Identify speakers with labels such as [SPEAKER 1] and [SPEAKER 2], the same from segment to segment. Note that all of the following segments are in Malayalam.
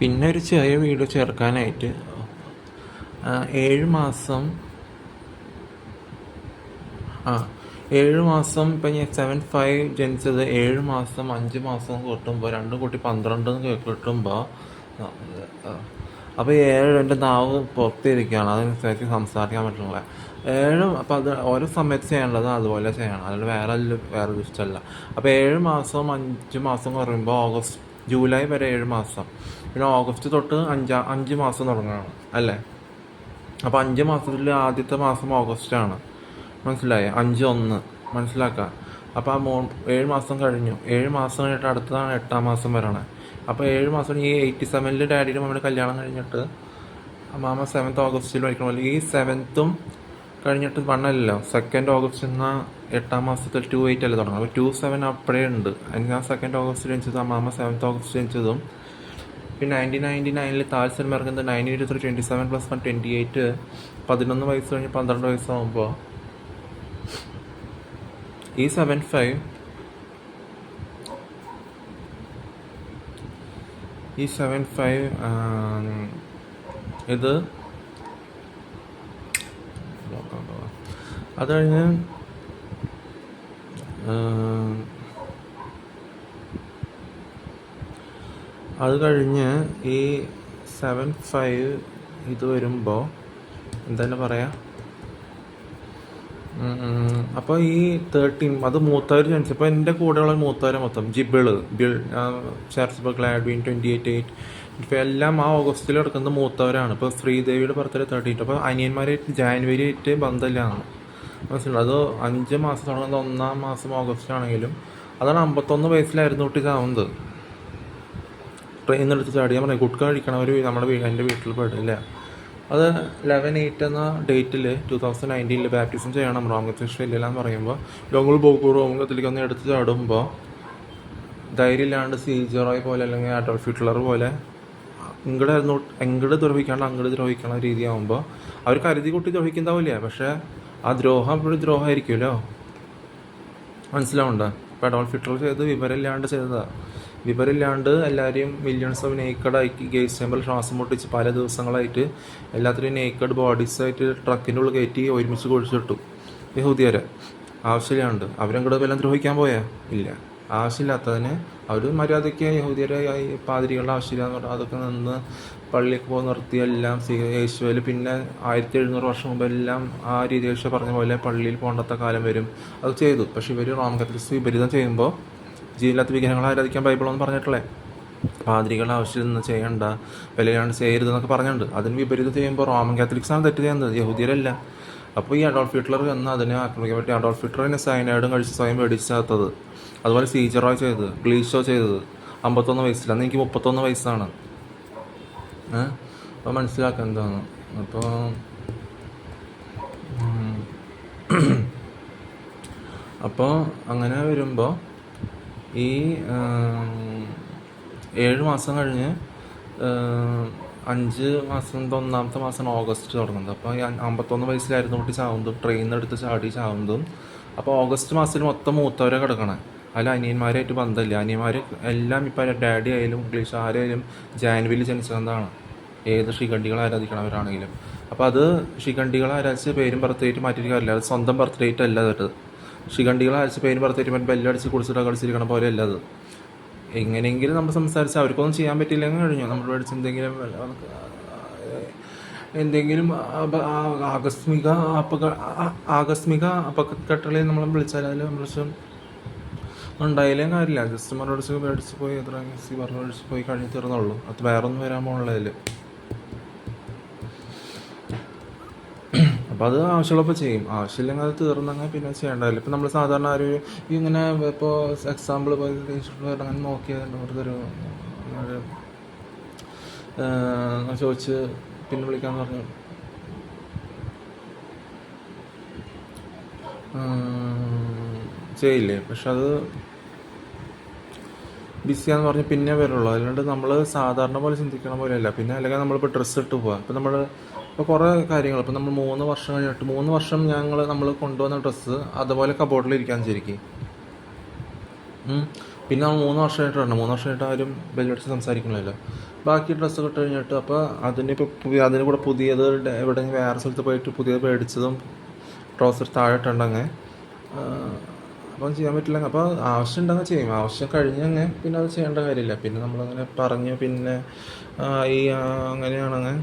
[SPEAKER 1] പിന്നെ ഒരു ചെറിയ വീഡിയോ ചേർക്കാനായിട്ട് 7 മാസം 7 മാസം ഇപ്പം ഞാൻ 7/5 ജനിച്ചത് 7 മാസം 5 മാസം കിട്ടുമ്പോൾ 2 കൂട്ടി 12 കിട്ടുമ്പോൾ അപ്പോൾ 7 എൻ്റെ നാവ് പുറത്തിരിക്കുകയാണ്, അതനുസരിച്ച് സംസാരിക്കാൻ പറ്റുന്നില്ല. 7 അപ്പോൾ അത് ഓരോ സമയത്ത് ചെയ്യേണ്ടത് അതുപോലെ ചെയ്യണം, അതിൽ വേറെ ഇഷ്ടമല്ല. അപ്പോൾ 7 മാസം 5 മാസം പറയുമ്പോൾ ജൂലൈ വരെ 7 മാസം, പിന്നെ ഓഗസ്റ്റ് തൊട്ട് 5 മാസം തുടങ്ങുകയാണ് അല്ലേ. അപ്പോൾ 5 മാസത്തിൽ ആദ്യത്തെ മാസം ഓഗസ്റ്റാണ്, മനസ്സിലായി? 5/1 മനസ്സിലാക്കുക. അപ്പോൾ 7 മാസം കഴിഞ്ഞു. 7 മാസം കഴിഞ്ഞിട്ട് അടുത്തതാണ് 8-ാം മാസം വരണേ. അപ്പോൾ 7 മാസം ഈ 87-ൽ ഡാഡിയുടെ മമ്മിയുടെ കല്യാണം കഴിഞ്ഞിട്ട് മാമ 7th ഓഗസ്റ്റിൽ വയ്ക്കണമല്ലോ. ഈ 7th കഴിഞ്ഞിട്ട് 1 അല്ലല്ലോ, 2nd ഓഗസ്റ്റ് എന്നാൽ 8-ാം മാസത്തിൽ 2/8 അല്ലേ തുടങ്ങും. അപ്പോൾ 2/7 അപ്പോഴേ ഉണ്ട്. ഞാൻ 2nd ഓഗസ്റ്റ് ജനിച്ചതും മാമ 7th ഓഗസ്റ്റ് ജനിച്ചതും. പിന്നെ 1999-ൽ താജ് സിനിമ ഇറങ്ങുന്നത് 9/23 27 + 1 28, 11 വയസ്സ് കഴിഞ്ഞ് 12 വയസ്സാകുമ്പോൾ ഈ 7/5 ഇത് അത് കഴിഞ്ഞ് ഈ 7/5 ഇത് വരുമ്പോൾ എന്താണ് പറയുക, അപ്പോൾ ഈ 13 അത് മൂത്തവർ ജനിച്ചപ്പോൾ എൻ്റെ കൂടെയുള്ള മൂത്തവരെ മൊത്തം ബിൽ ഷാർസ്ബർഗ്, ഗ്ലാഡ്വിൻ 28/8 ഇപ്പോൾ എല്ലാം ആ ഓഗസ്റ്റിൽ എടുക്കുന്നത് മൂത്തവരാണ്. ഇപ്പോൾ ശ്രീദേവിയുടെ ബർത്ത്ഡേ 13. അപ്പോൾ അനിയന്മാരായിട്ട് January 8 ബന്ധമില്ലാന്ന് മനസ്സിലുണ്ട്. അത് 5 മാസം തുടങ്ങുന്നത് 1-ാം മാസം ഓഗസ്റ്റ് ആണെങ്കിലും അതാണ് 51 വയസ്സിലായിരുന്നു കുട്ടി ചാവുന്നത്. ട്രെയിനെടുത്ത് ചാടി. ഞാൻ പറഞ്ഞു കുട്ടികൾ കഴിക്കണവർ എൻ്റെ വീട്ടിൽ പെടില്ല. അത് 11/8 എന്ന ഡേറ്റിൽ 2019 ബാപ്റ്റിസം ചെയ്യണം, റോമകത്തിലേക്ക് ഇല്ലെന്ന് പറയുമ്പോൾ ഞങ്ങൾ റോമകത്തിലേക്ക് ഒന്ന് എടുത്ത് ചാടുമ്പോൾ ധൈര്യമില്ലാണ്ട് സീജറോയ് പോലെ അല്ലെങ്കിൽ അഡോൾഫ് ഹിറ്റ്ലർ പോലെ ഇങ്ങോട്ട് ദ്രോഹിക്കാണ്ട് അങ്ങോട്ട് ദ്രോഹിക്കണ രീതിയാകുമ്പോൾ അവർ കരുതി കുട്ടി ദ്രോഹിക്കുന്നതാവില്ല, പക്ഷേ ആ ദ്രോഹം ഇപ്പോഴും ദ്രോഹമായിരിക്കുമല്ലോ, മനസ്സിലാവുണ്ടോ? ഇപ്പോൾ അഡോൾഫ് ഹിറ്റ്ലർ ചെയ്ത് വിവരമില്ലാണ്ട് ചെയ്തതാണ്. വിവരമില്ലാണ്ട് എല്ലാവരെയും മില്യൺസ് ഓഫ് നേക്കഡാക്കി ഗേസ് ചേമ്പർ ശ്വാസം മുട്ടിച്ച് പല ദിവസങ്ങളായിട്ട് എല്ലാത്തിനെയും നേക്കഡ് ബോഡീസായിട്ട് ട്രക്കിൻ്റെ ഉള്ളിൽ കയറ്റി ഒരുമിച്ച് കുഴിച്ചിട്ടു യഹൂദിയരെ ആവശ്യമില്ലാണ്ട്. അവരങ്ങോട്ട് വല്ലതും ദ്രോഹിക്കാൻ പോയാൽ ഇല്ല. ആവശ്യമില്ലാത്തതിന് അവർ മര്യാദയ്ക്ക് യഹൂദിയരെ പാതിരികളുടെ ആവശ്യമില്ല എന്ന് പറഞ്ഞാൽ അതൊക്കെ നിന്ന് പള്ളിയൊക്കെ പോയി നിർത്തി എല്ലാം യേശുവിൽ. പിന്നെ 1700 വർഷം മുമ്പ് എല്ലാം ആ രീതി യേശു പറഞ്ഞ പോലെ പള്ളിയിൽ പോകേണ്ടാത്ത കാലം വരും, അത് ചെയ്തു. പക്ഷെ ഇവർ റോമൻ കത്തോലിക്സ് വിപരീതം ചെയ്യുമ്പോൾ ജീവനില്ലാത്ത വിഗ്രഹങ്ങളെ ആരാധിക്കാൻ ബൈബിളൊന്നും പറഞ്ഞിട്ടില്ലേ. പാതിരികളുടെ ആവശ്യം ചെയ്യണ്ട, വിലയാണ്ട് ചെയ്യരുതെന്നൊക്കെ പറഞ്ഞിട്ടുണ്ട്. അതിന് വിപരീതം ചെയ്യുമ്പോൾ റോമൻ കാത്തലിക്സാണ് തെറ്റ് ചെയ്യുന്നത്, യഹൂദിയരല്ല. അപ്പോൾ ഈ അഡോൾഫ് ഹിറ്റ്ലർ എന്ന് അതിനെ ആക്രമിക്കാൻ പറ്റി. അഡോൾഫ് ഹിറ്റ്ലറിനെ സൈനൈഡും കഴിച്ച് സ്വയം വെടിച്ചാത്തത്. അതുപോലെ സീജറോയ് ചെയ്തത്, ഗ്ലീഷോ ചെയ്തത് 51 വയസ്സിൽ. അന്ന് എനിക്ക് 31 വയസ്സാണ്. അപ്പോൾ മനസ്സിലാക്കുക എന്താണ്. അപ്പോൾ അങ്ങനെ വരുമ്പോൾ ഈ 7 മാസം കഴിഞ്ഞ് 5 മാസം 1-ാമത്തെ മാസം ഓഗസ്റ്റ് തുടങ്ങുന്നത്. അപ്പോൾ 51 വയസ്സിലായിരുന്നു കുട്ടി ചാവുന്നതും, ട്രെയിനെടുത്ത് ചാടി ചാവുന്നതും. അപ്പോൾ ഓഗസ്റ്റ് മാസത്തിൽ മൊത്തം മൂത്തവരെ കിടക്കണേ. അതിൽ അനിയന്മാരായിട്ട് ബന്ധമില്ല. അനിയന്മാർ എല്ലാം ഇപ്പോൾ ഡാഡി ആയാലും ഇംഗ്ലീഷ് ആരായാലും ജാനുവരിയിൽ ജനിച്ചതാണ്, ഏത് ശിഖണ്ഡികളെ ആരാധിക്കണവരാണെങ്കിലും. അപ്പോൾ അത് ശിഖണ്ഡികളെ ആരാധിച്ച് പേരും ബർത്ത് ഡേറ്റ് മാറ്റിയിട്ട് കാര്യമില്ല. അത് സ്വന്തം ബർത്ത് ഡേറ്റ് അല്ല. അത് ശിഖണ്ഡികളെ അയച്ച് പേരും ബർത്ത് ഡേറ്റ് ബെല്ലടിച്ച് കുടിച്ചിട്ട് കളിച്ചിരിക്കണ പോലെ അല്ല അത്. എങ്ങനെയെങ്കിലും നമ്മൾ സംസാരിച്ച് അവർക്കൊന്നും ചെയ്യാൻ പറ്റിയില്ലെങ്കിൽ കഴിഞ്ഞു. നമ്മൾ മേടിച്ച് എന്തെങ്കിലും ആകസ്മിക അപകടങ്ങളിൽ നമ്മൾ വിളിച്ചാൽ അതിൽ നമ്മൾ ഉണ്ടായാലും കാര്യമില്ല. ജസ്റ്റ് മേടിച്ച് പോയി എത്ര മേടിച്ച് പോയി കഴിഞ്ഞ് തീർന്നുള്ളൂ. അത് വേറെ ഒന്നും വരാൻ പോകുന്നതിൽ. അപ്പോൾ അത് ആവശ്യമുള്ളപ്പോൾ ചെയ്യും, ആവശ്യമില്ലെങ്കിൽ അത് തീർന്നെങ്കിൽ പിന്നെ ചെയ്യേണ്ടതില്ല. ഇപ്പം നമ്മൾ സാധാരണ ഇങ്ങനെ ഇപ്പോൾ എക്സാമ്പിൾ അങ്ങനെ നോക്കിയത് ഒരു ചോദിച്ച് പിന്നെ വിളിക്കാമെന്ന് പറഞ്ഞു ചെയ്യില്ലേ. പക്ഷെ അത് ബിസിയാന്ന് പറഞ്ഞ് പിന്നെ വരുള്ളൂ. അല്ലാണ്ട് നമ്മൾ സാധാരണ പോലെ ചിന്തിക്കണ പോലെ അല്ല. പിന്നെ അല്ലെങ്കിൽ നമ്മളിപ്പോൾ ഡ്രസ്സ് ഇട്ട് പോവാം. ഇപ്പം ഇപ്പോൾ കുറേ കാര്യങ്ങൾ ഇപ്പോൾ നമ്മൾ 3 വർഷം കഴിഞ്ഞിട്ട് 3 വർഷം നമ്മൾ കൊണ്ടുവന്ന ഡ്രസ്സ് അതുപോലെ കബോർഡിൽ ഇരിക്കാൻ ശരിക്കും. പിന്നെ നമ്മൾ 3 വർഷമായിട്ടാണ് 3 വർഷമായിട്ട് ആരും ബെല്ലടിച്ച് സംസാരിക്കണമല്ലോ. ബാക്കി ഡ്രസ്സ് ഇട്ട് കഴിഞ്ഞിട്ട് അപ്പോൾ അതിന് കൂടെ പുതിയത് എവിടെയെങ്കിലും വേറെ സ്ഥലത്ത് പോയിട്ട് പുതിയത് മേടിച്ചതും ട്രൗസർ താഴെ ഇട്ടുണ്ടെങ്കിൽ അപ്പം ചെയ്യാൻ പറ്റില്ല. അപ്പോൾ ആവശ്യം ഉണ്ടെങ്കിൽ ചെയ്യും, ആവശ്യം കഴിഞ്ഞങ്ങ് പിന്നെ അത് ചെയ്യേണ്ട കാര്യമില്ല. പിന്നെ നമ്മളങ്ങനെ പറഞ്ഞ് പിന്നെ അങ്ങനെയാണെങ്കിൽ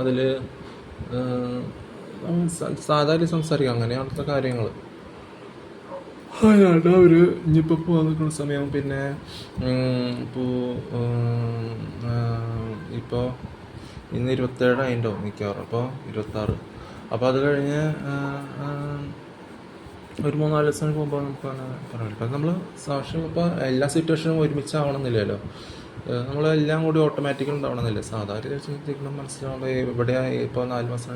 [SPEAKER 1] അതിൽ സാധാരണ സംസാരിക്കാം, അങ്ങനെയാണത്തെ കാര്യങ്ങൾ. അല്ലാണ്ട് അവർ ഇനിയിപ്പോൾ പോകാൻ നിൽക്കുന്ന സമയം പിന്നെ ഇപ്പോൾ ഇന്ന് 27 അതിൻ്റെ മിക്കവാറും, അപ്പോൾ 26. അപ്പോൾ അത് കഴിഞ്ഞ് ഒരു 3-4 ദിവസം പോകുമ്പോൾ നമുക്ക് പറയാം. ഇപ്പം നമ്മൾ സാക്ഷ്യം ഇപ്പോൾ എല്ലാ സിറ്റുവേഷനും ഒരുമിച്ചാവണമെന്നില്ലല്ലോ, നമ്മളെല്ലാം കൂടി ഓട്ടോമാറ്റിക്കൽ ഉണ്ടാവണമെന്നില്ല. സാധാരണ ചിന്തിക്കണം, മനസ്സിലാവുമ്പോൾ എവിടെ ഇപ്പോൾ 4 മാസം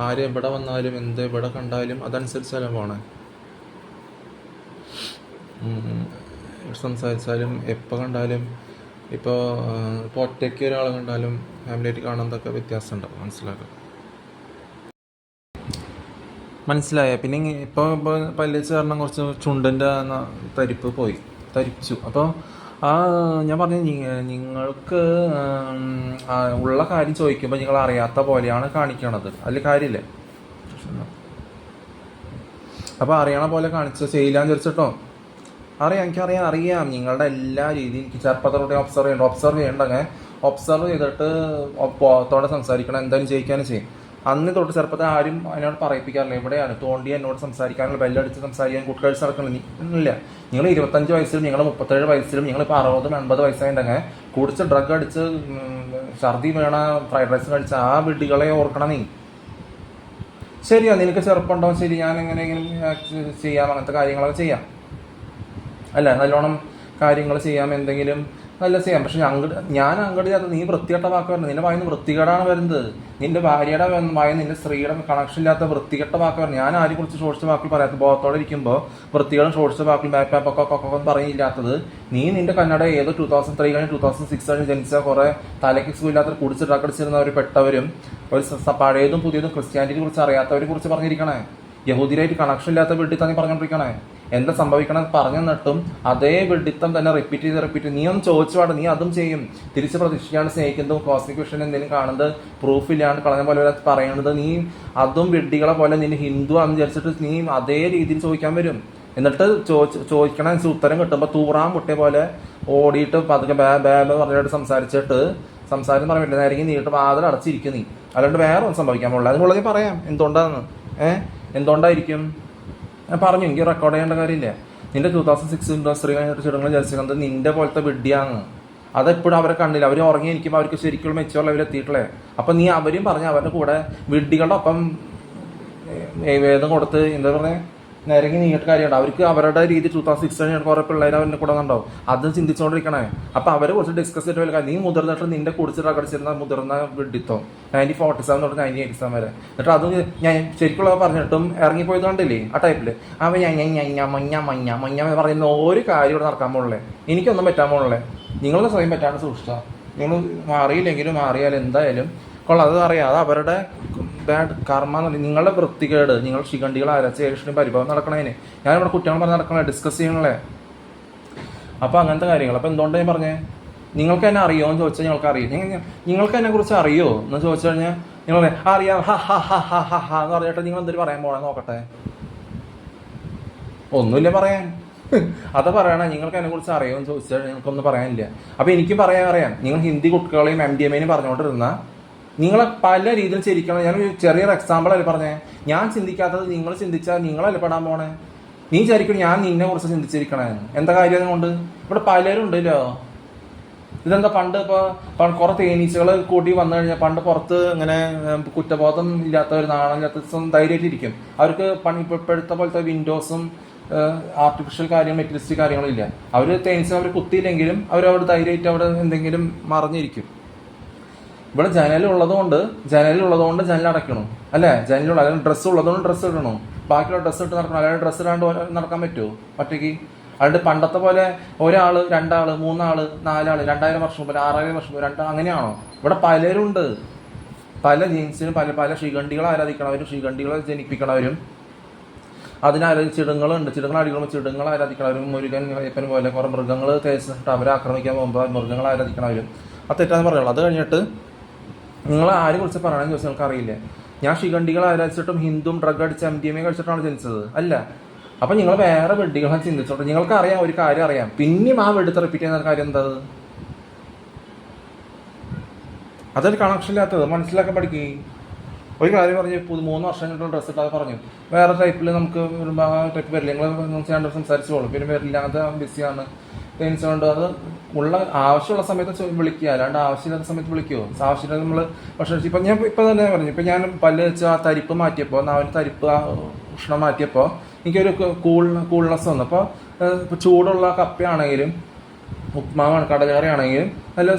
[SPEAKER 1] ആരും എവിടെ വന്നാലും എവിടെ കണ്ടാലും അതനുസരിച്ചല്ല പോണേ. സംസാരിച്ചാലും എപ്പോൾ കണ്ടാലും ഇപ്പോൾ ഒറ്റയ്ക്ക് ഒരാളെ കണ്ടാലും ഫാമിലിയായിട്ട് കാണുന്നതൊക്കെ വ്യത്യാസം ഉണ്ടാവും, മനസ്സിലായ. പിന്നെ ഇപ്പോൾ പല്ലിച്ച് കാരണം കുറച്ച് ചുണ്ടിൻ്റെ തരിച്ചു. അപ്പോൾ ഞാൻ പറഞ്ഞു, നിങ്ങൾക്ക് ഉള്ള കാര്യം ചോദിക്കുമ്പോൾ നിങ്ങൾ അറിയാത്ത പോലെയാണ് കാണിക്കണത്, അതിൽ കാര്യമില്ല. അപ്പോൾ അറിയണ പോലെ കാണിച്ച് ചെയ്യില്ലാന്ന് വിചാരിച്ചിട്ടോ. എനിക്കറിയാം നിങ്ങളുടെ എല്ലാ രീതിയും. എനിക്ക് ചെറുപ്പത്തോടെ ഒബ്സർവ് ചെയ്യണ്ടെങ്കിൽ ഒബ്സർവ് ചെയ്തിട്ട് പോത്തോടെ സംസാരിക്കണം, എന്തായാലും ജയിക്കാനും ചെയ്യും. അന്ന് തൊട്ട് ചെറുപ്പത്തിൽ ആരും അതിനോട് പറയിപ്പിക്കാറില്ല. എവിടെയാണ് തോണ്ടി എന്നോട് സംസാരിക്കാനുള്ള ബെല്ലടിച്ച് സംസാരിക്കാൻ കുട്ടികഴിച്ച് നടക്കണില്ല. നിങ്ങൾ 25 വയസ്സിലും നിങ്ങൾ 37 വയസ്സിലും നിങ്ങളിപ്പോൾ 60-80 വയസ്സായിട്ടുണ്ടെങ്കിൽ കുടിച്ച് ഡ്രഗ് അടിച്ച് ഛർദി വീണ ഫ്രൈഡ് റൈസ് കഴിച്ച ആ വിഡ്ഢികളെ ഓർക്കണം നീ. ശരിയാ, നിനക്ക് ചെറുപ്പമുണ്ടാവും, ശരി, ഞാൻ എങ്ങനെയെങ്കിലും ചെയ്യാം, അങ്ങനത്തെ കാര്യങ്ങളൊക്കെ ചെയ്യാം, അല്ല നല്ലോണം കാര്യങ്ങൾ ചെയ്യാം, എന്തെങ്കിലും നല്ല ചെയ്യാം. പക്ഷെ ഞാൻ അങ്ങോട്ട് ചെയ്യാത്ത നീ വൃത്തികെട്ട വാക്ക് വരുന്നത്, നിന്റെ വായിന്ന് വൃത്തികേടാണ് വരുന്നത്. നിന്റെ ഭാര്യയുടെ വായിന്ന് നിന്റെ സ്ത്രീയുടെ കണക്ഷൻ ഇല്ലാത്ത വൃത്തികെട്ട വാക്ക് വരുന്നത്. ഞാൻ ആരും കുറിച്ച് ഷോർട്സ് വാക്കിൽ പറയാത്ത ബോധത്തോടെ ഇരിക്കുമ്പോൾ വൃത്തികളും ഷോർട്സ് വാക്കിൽ ബാപ്പാപ്പൊക്കെ പറയില്ലാത്തത് നീ. നിന്റെ കന്നഡ ഏതോ 2003 കഴിഞ്ഞ് 2006 ജനിച്ച കുറെ തലയ്ക്ക് സുഖമില്ലാത്ത കുടിച്ച് ഡ്രഗടിച്ചിരുന്നവർ പെട്ടവരും ഒരു പഴയതും പുതിയതും ക്രിസ്ത്യാനിറ്റിയെ കുറിച്ച് അറിയാത്തവരെ കുറിച്ച് പറഞ്ഞിരിക്കണേ. യഹൂദിയായിട്ട് കണക്ഷൻ ഇല്ലാത്ത വീട്ടിൽ നീ പറഞ്ഞോണ്ടിരിക്കണേ. എന്താ സംഭവിക്കണം പറഞ്ഞു തന്നിട്ടും അതേ വിഡിത്തം തന്നെ റിപ്പീറ്റ് ചെയ്ത് നീ ഒന്ന് ചോദിച്ചു പാടും, നീ അതും ചെയ്യും. തിരിച്ച് പ്രതീക്ഷിക്കാണ്ട് സ്നേഹിക്കുന്നതും കോസ്മിക് വിഷൻ എന്തെങ്കിലും കാണുന്നത് പ്രൂഫ് ഇല്ലാണ്ട് കളഞ്ഞ പോലെ പറയുന്നത് നീ അതും വിഡ്ഢികളെ പോലെ നിന്നെ ഹിന്ദു ആണെന്ന് വിചാരിച്ചിട്ട് നീ അതേ രീതിയിൽ ചോദിക്കാൻ വരും. എന്നിട്ട് ചോദിക്കണ ഉത്തരം കിട്ടുമ്പോൾ തൂറാൻ മുട്ടിയ പോലെ ഓടിയിട്ട് പതുക്കെ പറഞ്ഞിട്ട് സംസാരം പറയാൻ പറ്റില്ല. നേരെ നീട്ട് വാതിൽ അടച്ചിരിക്കും നീ, അല്ലാണ്ട് വേറെ ഒന്നും സംഭവിക്കാൻ പാടില്ല. അതിനുള്ളത് പറയാം എന്തുകൊണ്ടാന്ന്. എന്തുകൊണ്ടായിരിക്കും ഞാൻ പറഞ്ഞു, എനിക്ക് റെക്കോർഡ് ചെയ്യേണ്ട കാര്യമില്ല. നിന്റെ 2006 ഇൻഡസ്ട്രി കഴിഞ്ഞിട്ട് ചുരുങ്ങൾ വിചാരിച്ചിരുന്നത് നിന്റെ പോലത്തെ വിഡ്ഢിയാണ്. അതെപ്പോഴും അവരെ കണ്ടില്ല. അവർ ഉറങ്ങിയിരിക്കുമ്പോൾ അവർക്ക് ശരിക്കുള്ള മെച്ചുള്ള അവരെത്തിയിട്ടില്ലേ. അപ്പം നീ അവരും പറഞ്ഞ അവരുടെ കൂടെ വിഡ്ഢികളുടെ ഒപ്പം വേദം കൊടുത്ത് എന്താ പറയുക നിരങ്ങി നീങ്ങിട്ട് കാര്യമുണ്ട്. അവർക്ക് അവരുടെ രീതി 2006 കുറെ പിള്ളേർ അവരുടെ കൂടെ ഉണ്ടാവും. അത് ചിന്തിച്ചുകൊണ്ടിരിക്കണേ. അപ്പം അവരെ കുറിച്ച് ഡിസ്കസ് ചെയ്തിട്ട് വല്ല നീ മുതിർന്നിട്ട് നിന്റെ കുടിച്ചിട്ട് അകടിച്ചിരുന്ന മുതിർന്ന വിഡിത്തം 1947 തൊട്ട് 1987 വരെ. എന്നിട്ട് അത് ഞാൻ ശരിക്കുള്ള പറഞ്ഞിട്ടും ഇറങ്ങിപ്പോയത് കണ്ടില്ലേ ആ ടൈപ്പില്. അവൻ മഞ്ഞ പറയുന്ന ഒരു കാര്യം ഇവിടെ നടക്കാൻ പോകണല്ലേ, എനിക്കൊന്നും പറ്റാൻ പോകണല്ലേ. നിങ്ങളെ സ്വയം പറ്റാണ്ട് സൂക്ഷിച്ചാൽ നിങ്ങൾ മാറിയില്ലെങ്കിലും മാറിയാലും എന്തായാലും കൊള്ളാം. അത് അറിയാം, അത് അവരുടെ ബാഡ് കർമ്മ എന്ന് പറയും. നിങ്ങളുടെ വൃത്തികേട്, നിങ്ങൾ ശിഖണ്ഡികൾ അരച്ച ഏഷ്യനും പരിഭവം നടക്കണേന് ഞാനിവിടെ കുറ്റങ്ങൾ പറഞ്ഞ് നടക്കണേ, ഡിസ്കസ് ചെയ്യണല്ലേ. അപ്പോൾ അങ്ങനത്തെ കാര്യങ്ങൾ. അപ്പോൾ എന്തുകൊണ്ട് ഞാൻ പറഞ്ഞേ, നിങ്ങൾക്ക് എന്നെ അറിയുമോ എന്ന് ചോദിച്ചാൽ ഞങ്ങൾക്ക് അറിയും. നിങ്ങൾക്ക് എന്നെ കുറിച്ച് അറിയോ എന്ന് ചോദിച്ചു കഴിഞ്ഞാൽ നിങ്ങൾ അറിയാം എന്ന് പറഞ്ഞിട്ട് നിങ്ങൾ എന്തൊരു പറയാൻ പോകണം നോക്കട്ടെ. ഒന്നുമില്ല പറയാൻ. അത് പറയണേ, നിങ്ങൾക്ക് എന്നെ കുറിച്ച് അറിയുമോ എന്ന് ചോദിച്ചാൽ നിങ്ങൾക്കൊന്നും പറയാനില്ല. അപ്പോൾ എനിക്കും പറയാൻ നിങ്ങൾ ഹിന്ദി കുട്ടികളെയും MDMA പറഞ്ഞുകൊണ്ടിരുന്ന നിങ്ങളെ പല രീതിയിൽ ചിരിക്കണം. ഞാൻ ചെറിയൊരു എക്സാമ്പിൾ അല്ലേ പറഞ്ഞേ. ഞാൻ ചിന്തിക്കാത്തത് നിങ്ങൾ ചിന്തിച്ചാൽ നിങ്ങളല്ലേ പെടാൻ പോണേ. നീ വിചാരിക്കണം ഞാൻ നിന്നെ കുറിച്ച് ചിന്തിച്ചിരിക്കണേ. എന്താ കാര്യം കൊണ്ട് ഇവിടെ പലരും ഉണ്ടല്ലോ. ഇതെന്താ പണ്ട് ഇപ്പോൾ കുറെ തേനീച്ചകൾ കൂട്ടി വന്നു കഴിഞ്ഞാൽ പണ്ട് പുറത്ത് ഇങ്ങനെ കുറ്റബോധം ഇല്ലാത്തവർ നാണമില്ലാത്ത ധൈര്യമായിട്ടിരിക്കും. അവർക്ക് ഇപ്പോഴത്തെ പോലത്തെ വിൻഡോസും ആർട്ടിഫിഷ്യൽ കാര്യം മെറ്റലിസ്റ്റിക് കാര്യങ്ങളും ഇല്ല. അവർ തേനീച്ച അവർ കുത്തിയില്ലെങ്കിലും അവരവിടെ ധൈര്യമായിട്ട് അവിടെ എന്തെങ്കിലും മറിഞ്ഞിരിക്കും. ഇവിടെ ജനലുള്ളതുകൊണ്ട് ജനൽ അടയ്ക്കണം അല്ലേ. ജനലുള്ള അല്ലെങ്കിൽ ഡ്രസ്സ് ഉള്ളതുകൊണ്ട് ഡ്രസ്സ് ഇടണം. ബാക്കിയുള്ള ഡ്രസ്സ് ഇട്ട് നടക്കണം. അല്ലെങ്കിൽ ഡ്രസ്സ് ഇടാണ്ട് നടക്കാൻ പറ്റുമോ ഒറ്റയ്ക്ക്? അതുകൊണ്ട് പണ്ടത്തെ പോലെ 1 ആള് 2 ആള് 3 ആള് 4 ആള് 2000 വർഷം മുമ്പ് 6000 വർഷം മുമ്പ് അങ്ങനെയാണോ? ഇവിടെ പലരുണ്ട്. പല ജീൻസിനും പല ശിഖണ്ഡികളെ ആരാധിക്കണവരും ശിഖണ്ഡികളെ ജനിപ്പിക്കണവരും ചിടുങ്ങളുണ്ട്. ചിടുങ്ങൾ അടിക്കുമ്പോൾ ചിടുങ്ങൾ ആരാധിക്കണവരും മുരുകൻ അയ്യപ്പൻ പോലെ കുറേ മൃഗങ്ങൾ തേച്ചിട്ട് അവരെ ആക്രമിക്കാൻ പോകുമ്പോൾ മൃഗങ്ങൾ ആരാധിക്കണവരും അത് തെറ്റാന്ന് പറയുള്ളൂ. അത് കഴിഞ്ഞിട്ട് നിങ്ങൾ ആരെ കുറിച്ച് പറയണമെന്ന് ചോദിച്ചാൽ നിങ്ങൾക്ക് അറിയില്ല. ഞാൻ ശിഖണ്ഡികൾ ആരാധിച്ചിട്ടും ഹിന്ദുവും ഡ്രഗ് അടിച്ച് MDMA കഴിച്ചിട്ടാണ് ജനിച്ചത് അല്ല. അപ്പം നിങ്ങൾ വേറെ വെഡികളെ ചിന്തിച്ചോട്ടെ. നിങ്ങൾക്ക് അറിയാം, ഒരു കാര്യം അറിയാം, പിന്നെയും ആ വെടുത്ത് റിപ്പീറ്റ് ചെയ്യുന്ന കാര്യം എന്താ? അതൊരു കണക്ഷൻ ഇല്ലാത്തത് മനസ്സിലാക്കാൻ പഠിക്കുക. ഒരു കാര്യം പറഞ്ഞ് 3 വർഷം കഴിഞ്ഞിട്ടുള്ള ഡ്രസ്സ് ഇട്ടാൽ പറഞ്ഞു വേറെ ടൈപ്പിൽ നമുക്ക് ആ ടൈപ്പ് വരില്ല, നിങ്ങൾ ഞാൻ സംസാരിച്ചോളൂ, പിന്നെ വരില്ല, അത് ബിസിയാണ് ടെൻഷൻ ഉണ്ട്. അത് ആവശ്യമുള്ള സമയത്ത് വിളിക്കുക, അല്ലാണ്ട് ആവശ്യമില്ലാത്ത സമയത്ത് വിളിക്കുമോ? ആവശ്യമില്ലാതെ നമ്മൾ പക്ഷേ ഇപ്പം തന്നെ പറഞ്ഞു. ഇപ്പം ഞാൻ പല്ല് വെച്ച് ആ തരിപ്പ് മാറ്റിയപ്പോൾ, നാവിന് തരിപ്പ് ഉഷ്ണം മാറ്റിയപ്പോൾ എനിക്കൊരു കൂൾനെസ് വന്നു. അപ്പോൾ ഇപ്പോൾ ചൂടുള്ള കപ്പയാണെങ്കിലും ഉപ്മാവാണ് കടലക്കറി ആണെങ്കിലും നല്ല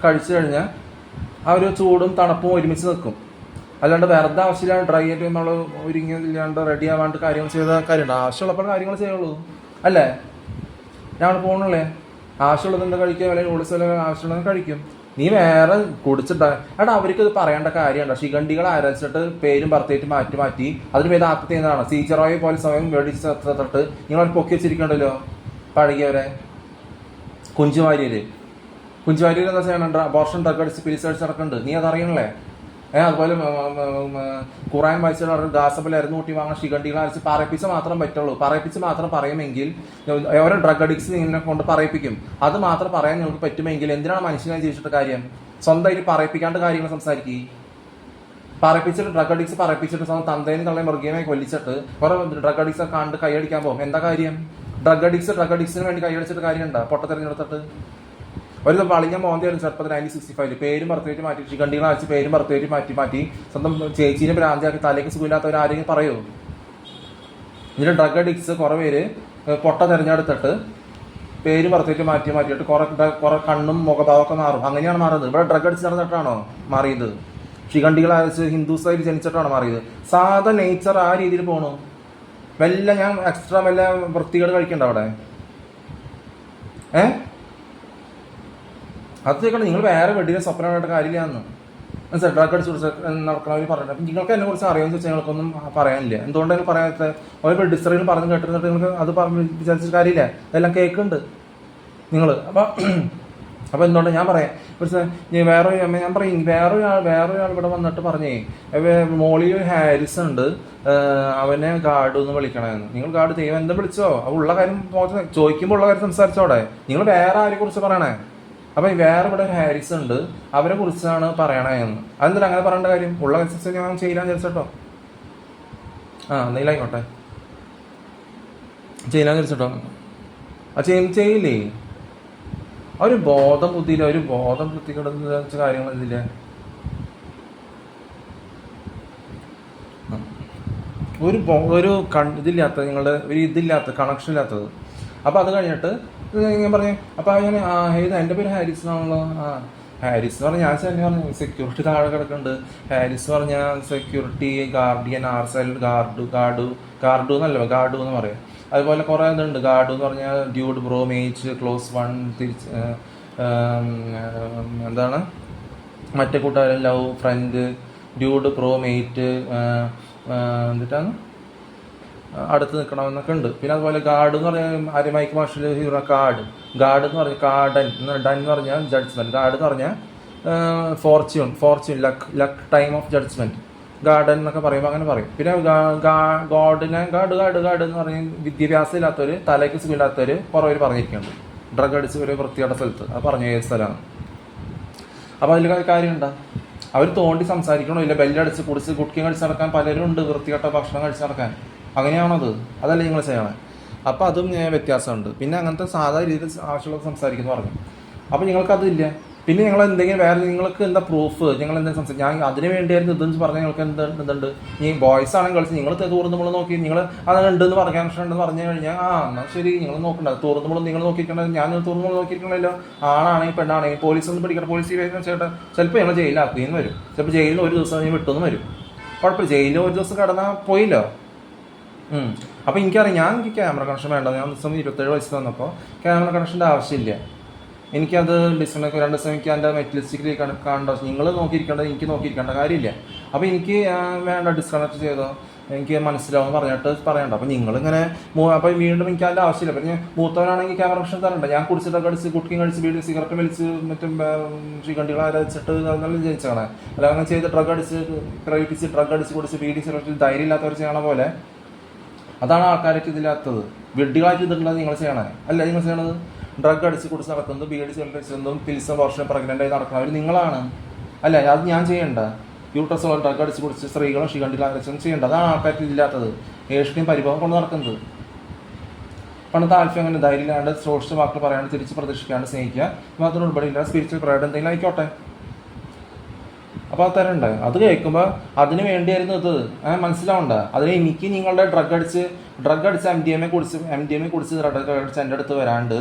[SPEAKER 1] കഴിച്ചു കഴിഞ്ഞാൽ ആ ഒരു ചൂടും തണുപ്പും ഒരുമിച്ച് നിൽക്കും. അല്ലാണ്ട് വെറുതെ ആവശ്യമില്ലാണ്ട് ഡ്രൈ ആയിട്ട് നമ്മൾ ഒരുങ്ങില്ലാണ്ട് റെഡി ആവാണ്ട് കാര്യങ്ങൾ ചെയ്ത കാര്യമുണ്ട്. ആവശ്യമുള്ളപ്പോൾ കാര്യങ്ങൾ ചെയ്യുള്ളൂ അല്ലേ? ഞാൻ പോകണല്ലേ, ആവശ്യമുള്ളത് എന്താ കഴിക്കുക, അല്ലെങ്കിൽ നൂഡിൽസ് ആവശ്യമുള്ളത് കഴിക്കും. നീ വേറെ കുടിച്ചിട്ടാ എടാ അവർക്ക് ഇത് പറയേണ്ട കാര്യമുണ്ടോ? ശിഖണ്ഡികൾ ആരാധിച്ചിട്ട് പേരും ഭർത്തേറ്റ് മാറ്റി അതിന് പേര് ആത്മഹത്യ ചെയ്യുന്നതാണ്. സീച്ചറോയെ പോലെ സ്വയം മേടിച്ച് തൊട്ട് നിങ്ങൾ പൊക്കി വെച്ചിരിക്കണ്ടല്ലോ പഴകിയവരെ. കുഞ്ചുവാരിയല് എന്താ ചെയ്യണം? അബോർഷൻ ഡ്രഗ് അടിച്ച് പിരിച്ച് അടിച്ച് നടക്കുന്നുണ്ട്, നീ അതറിയണല്ലേ? അതുപോലെ ഖുറാൻ വായിച്ചിട്ട് ഗാസബിൽ കൂട്ടി വാങ്ങാൻ ശിഖണ്ഡികളെ അരച്ച് പറയിപ്പിച്ച് മാത്രം പറ്റുള്ളൂ. പറയിപ്പിച്ച് മാത്രം പറയുമെങ്കിൽ ഓരോ ഡ്രഗ് അഡിക്ട്സ് നിങ്ങളെ കൊണ്ട് പറയിപ്പിക്കും. അത് മാത്രം പറയാൻ നിങ്ങൾക്ക് പറ്റുമെങ്കിൽ എന്തിനാണ് മനുഷ്യനെ ജീവിച്ചിട്ട് കാര്യം? സ്വന്തമായിട്ട് പറയിപ്പിക്കാണ്ട് കാര്യങ്ങൾ സംസാരിക്കുക. പറയിപ്പിച്ചിട്ട് ഡ്രഗ് അഡിക്ട്സ് പറയിപ്പിച്ചിട്ട് തന്തേനും തള്ളയും മൃഗീയമായി കൊല്ലിച്ചിട്ട് കുറെ ഡ്രഗ് അഡിക്ട്സ് കണ്ട് കൈയടിക്കാൻ പോകും. എന്താ കാര്യം? ഡ്രഗ് അഡിക്ട്സിന് വേണ്ടി കൈയടിച്ചിട്ട് കാര്യമുണ്ടോ? പൊട്ട തിരഞ്ഞെടുത്തിട്ട് ഒരു വളിഞ്ഞ മോന്തയായിരുന്നു ചെറുപ്പത്തിൽ 1965 പേരും ഭർത്തേറ്റ് മാറ്റി ശിഖണ്ഡികളെ അയച്ച് പേരും ഭർത്തേറ്റ് മാറ്റി സ്വന്തം ചേച്ചീനെ ഭ്രാന്തിയാക്കി തലേക്ക് സുഖമില്ലാത്തവർ ആരെങ്കിലും പറയൂ? ഇതിൽ ഡ്രഗ് അഡിക്ട്സ് കുറെ പേര് പൊട്ട തിരഞ്ഞെടുത്തിട്ട് പേരും ഭർത്തേറ്റ് മാറ്റിയിട്ട് കുറെ കണ്ണും മുഖഭാവമൊക്കെ മാറും. അങ്ങനെയാണ് മാറുന്നത്. ഇവിടെ ഡ്രഗ് അഡിക്ട്സ് നടന്നിട്ടാണോ മാറിയത്? ശിഖണ്ഡികളെ അയച്ച് ഹിന്ദുസായിട്ട് ജനിച്ചിട്ടാണോ മാറിയത്? സാധാ നേച്ചർ ആ രീതിയിൽ പോണു. ഞാൻ എക്സ്ട്രാ വല്ല വൃത്തികേട് കഴിക്കണ്ട അവിടെ? അത് കേൾക്കണം. നിങ്ങൾ വേറെ വെടിയെ സ്വപ്നമായിട്ട് കാര്യമില്ലാന്ന് മനസ്സിലായി. ഡ്രഗ് അടിച്ച് നടക്കണവർ പറഞ്ഞിട്ട് അപ്പം നിങ്ങൾക്ക് എന്നെ കുറിച്ച് അറിയാമെന്ന് വെച്ചാൽ നിങ്ങൾക്കൊന്നും പറയാനില്ല. എന്തുകൊണ്ടാണ് പറയാത്ത? ഒരു ഡിസ്റ്ററിൽ പറഞ്ഞു കേട്ടിരുന്നിട്ട് നിങ്ങൾക്ക് അത് വിചാരിച്ചിട്ട് കാര്യമില്ല. അതെല്ലാം കേൾക്കുന്നുണ്ട് നിങ്ങൾ. അപ്പം എന്തുകൊണ്ട് ഞാൻ പറയാം, ഞാൻ പറയും വേറൊരാൾ ഇവിടെ വന്നിട്ട് പറഞ്ഞേ മോളിൽ ഹാരിസ് ഉണ്ട്, അവനെ ഗാർഡ് എന്ന് വിളിക്കണമെന്ന്. നിങ്ങൾ ഗാർഡ് ദൈവം എന്താ വിളിച്ചോ? അത് ഉള്ള കാര്യം ചോദിക്കുമ്പോൾ ഉള്ള കാര്യം സംസാരിച്ചോടെ. നിങ്ങൾ വേറെ ആരെ കുറിച്ച് പറയണേ? അപ്പൊ വേറെ ഇവിടെ ഒരു ഹാരിസ് ഉണ്ട്, അവരെ കുറിച്ചാണ് പറയണേന്ന്. അതെന്താ അങ്ങനെ പറയേണ്ട കാര്യം? ഉള്ള അനുസരിച്ച് ഞാൻ ചെയ്യാൻ വിചാരിച്ചോട്ടോ. എന്തെങ്കിലും ആയിക്കോട്ടെ, ചെയ്യാൻ വിചാരിച്ചോട്ടോ. ചെയ്യില്ലേ? ഒരു ബോധം ബുദ്ധി കിടന്ന കാര്യങ്ങൾ ഇതില്ലേ? ഒരു ഇതില്ലാത്ത, നിങ്ങളുടെ ഒരു ഇതില്ലാത്ത കണക്ഷൻ ഇല്ലാത്തത്. അപ്പൊ അത് കഴിഞ്ഞിട്ട് ഞാൻ പറഞ്ഞു. അപ്പൊ ഞാൻ എൻ്റെ പേര് ഹാരിസ് എന്നാണല്ലോ. ഹാരിസ് എന്ന് പറഞ്ഞാൽ ഞാൻ തന്നെ പറഞ്ഞു സെക്യൂരിറ്റി താഴെ കിടക്കുന്നുണ്ട്. ഹാരിസ് പറഞ്ഞാൽ സെക്യൂരിറ്റി ഗാർഡിയൻ, ആർസൽ ഗാർഡു എന്നല്ല ഗാർഡു എന്ന് പറയാം. അതുപോലെ കുറേ ഇതുണ്ട്. ഗാർഡു എന്ന് പറഞ്ഞാൽ dude, bro, match, close one, എന്താണ് മറ്റേ കൂട്ടുകാരൻ, love, friend, dude, pro, mate, എന്നിട്ടാണ് അടുത്ത് നിൽക്കണമെന്നൊക്കെ ഉണ്ട്. പിന്നെ അതുപോലെ ഗാർഡ് എന്ന് പറഞ്ഞാൽ അരമൈക്ക് മാഷിൽ ഹീറോ ഗാർഡ് എന്ന് പറഞ്ഞാൽ ഡൻ എന്ന് പറഞ്ഞാൽ ജഡ്ജ്മെന്റ്. ഗാർഡ് എന്ന് പറഞ്ഞാൽ fortune, luck, time of judgment. Garden എന്നൊക്കെ പറയുമ്പോൾ അങ്ങനെ പറയും. പിന്നെ ഗാർഡ് എന്ന് പറഞ്ഞാൽ വിദ്യാഭ്യാസം ഇല്ലാത്തവർ, തലയ്ക്ക് സുഖമില്ലാത്തവർ കുറേ പേര് പറഞ്ഞിരിക്കുന്നുണ്ട്. ഡ്രഗ് അടിച്ച് ഒരു വൃത്തിയുടെ സ്ഥലത്ത് അത് പറഞ്ഞ ഏത് സ്ഥലമാണ്. അപ്പോൾ അതിൽ കാര്യമുണ്ടോ? അവർ തോണ്ടി സംസാരിക്കണോ? ഇല്ല ബെല്ലടിച്ച് കുടിച്ച് കുട്ടിയും കഴിച്ച് നടക്കാൻ പലരും ഉണ്ട്, വൃത്തികെട്ട ഭക്ഷണം കഴിച്ച് നടക്കാൻ. അങ്ങനെയാണത്? അതല്ലേ നിങ്ങൾ ചെയ്യണേ? അപ്പോൾ അതും വ്യത്യാസമുണ്ട്. പിന്നെ അങ്ങനത്തെ സാധാരണ രീതിയിൽ ആവശ്യമുള്ളത് സംസാരിക്കുന്നു പറഞ്ഞു. അപ്പോൾ നിങ്ങൾക്കതില്ല. പിന്നെ നിങ്ങൾ എന്തെങ്കിലും വേറെ നിങ്ങൾക്ക് എന്താ പ്രൂഫ്? നിങ്ങൾ എന്തെങ്കിലും സംസാരിക്കും. ഞാൻ അതിന് വേണ്ടിയായിരുന്നു ഇതെന്ന് പറഞ്ഞാൽ നിങ്ങൾക്ക് എന്തുണ്ട്? ഈ ബോയ്സ് ആണെങ്കിൽ കളിച്ച് നിങ്ങൾ തൂർന്നുമ്പോൾ നോക്കി നിങ്ങൾ അത് ഉണ്ടെന്ന് പറയാൻ ഉണ്ടെന്ന് പറഞ്ഞു കഴിഞ്ഞാൽ എന്നാൽ ശരി, നിങ്ങൾ നോക്കണ്ട. തൂർന്നുമ്പോൾ നിങ്ങൾ നോക്കിയിട്ടുണ്ടോ? ഞാൻ തൂർന്നുമ്പോൾ നോക്കിയിട്ടുണ്ടല്ലോ. ആണാണെങ്കിൽ പെണ്ണാണെങ്കിൽ പോലീസ് ഒന്നും പിടിക്കണം. പോലീസ് ചേട്ടാ ചിലപ്പോൾ ഞങ്ങൾ ജയിലിലാക്കുകയെന്ന് വരും. ചിലപ്പോൾ ജയിലിൽ ഒരു ദിവസം ഞാൻ വിട്ടുമെന്ന് വരും. കുഴപ്പമില്ല, ജയിലിൽ ഒരു ദിവസം കിടന്നാൽ പോയില്ലോ. അപ്പോൾ എനിക്കറിയാം, എനിക്ക് ക്യാമറ കണക്ഷൻ വേണ്ട. ഞാൻ ദിവസം 27 വയസ്സ് വന്നപ്പോൾ ക്യാമറ കണക്ഷൻ്റെ ആവശ്യമില്ല. എനിക്കത് ഡിസ്കണക്ട് 2 ദിവസം എനിക്ക് എൻ്റെ മെറ്റലിസ്റ്റിക്കിൽ കാണേണ്ട. നിങ്ങൾ നോക്കിയിരിക്കേണ്ടത് എനിക്ക് നോക്കിയിരിക്കേണ്ട കാര്യമില്ല. അപ്പോൾ എനിക്ക് വേണ്ട, ഡിസ്കണക്ട് ചെയ്തോ. എനിക്ക് മനസ്സിലാവും പറഞ്ഞിട്ട് പറയണ്ട. അപ്പം നിങ്ങളിങ്ങനെ അപ്പം വീണ്ടും എനിക്ക് അതിൻ്റെ ആവശ്യമില്ല. അപ്പം ഞാൻ മൂത്തവനാണെങ്കിൽ ക്യാമറ പ്രശ്നം തരണ്ട. ഞാൻ കുടിച്ചിട്ടൊക്കെ അടിച്ച് കുക്കിങ് കഴിച്ച് വീട് സിഗരറ്റ് വലിച്ച് മറ്റും ശ്രീകണ്ഠികളെ അരച്ചിട്ട് അതെല്ലാം ജയിച്ചാണ്. അല്ല അങ്ങനെ ചെയ്ത് ഡ്രഗ് അടിച്ച് പ്രൈവറ്റിച്ച് ഡ്രഗ് അടിച്ച് കുടിച്ച് വീടി സിഗരറ്റ് ധൈര്യം ഇല്ലാത്തവർ ചെയ്യണ പോലെ അതാണ് ആൾക്കാർക്ക് ഇതില്ലാത്തത്. വെഡ്ഡികളായിട്ട് ഇതുള്ളത് നിങ്ങൾ ചെയ്യണേ അല്ല. നിങ്ങൾ ചെയ്യണത് ഡ്രഗ് അടിച്ച് കുടിച്ച് നടക്കുന്നത് ബീഡി ചെല്ലുന്നതും പിൽസും വർഷം പ്രഗ്നൻ്റ് ആയി നടക്കുന്നവർ നിങ്ങളാണ് അല്ല. അത് ഞാൻ ചെയ്യണ്ട. യൂട്രസുള്ള ഡ്രഗ് അടിച്ച് കുടിച്ച് സ്ത്രീകളും ഷിഗണ്ഡിൽ അരച്ചും ചെയ്യേണ്ട. അതാണ് ആൾക്കാർക്ക് ഇല്ലാത്തത്. ഏഷ്യയും പരിഭവം കൊണ്ട് നടക്കുന്നത്. പണ്ട് താല്പര്യം അങ്ങനെ ധൈര്യമില്ലാണ്ട് സോഷ്യൽ വാക്കുകൾ പറയാണ്ട് തിരിച്ച് പ്രതീക്ഷിക്കാണ്ട് സ്നേഹിക്കുക മാത്രം ഉൾപ്പെടില്ല. സ്പിരിച്വൽ പ്രൈഡ് എന്തെങ്കിലും ആയിക്കോട്ടെ. അപ്പോൾ അത് തരണ്ടേ? അത് കേൾക്കുമ്പോൾ അതിന് വേണ്ടിയായിരുന്നു ഇത് മനസ്സിലാവണ്ട. അതിന് എനിക്ക് നിങ്ങളുടെ ഡ്രഗ് അടിച്ച് എം ഡി എം എ കുടിച്ച് ഡ്രഗ് അടിച്ച് എൻ്റെ അടുത്ത് വരാണ്ട്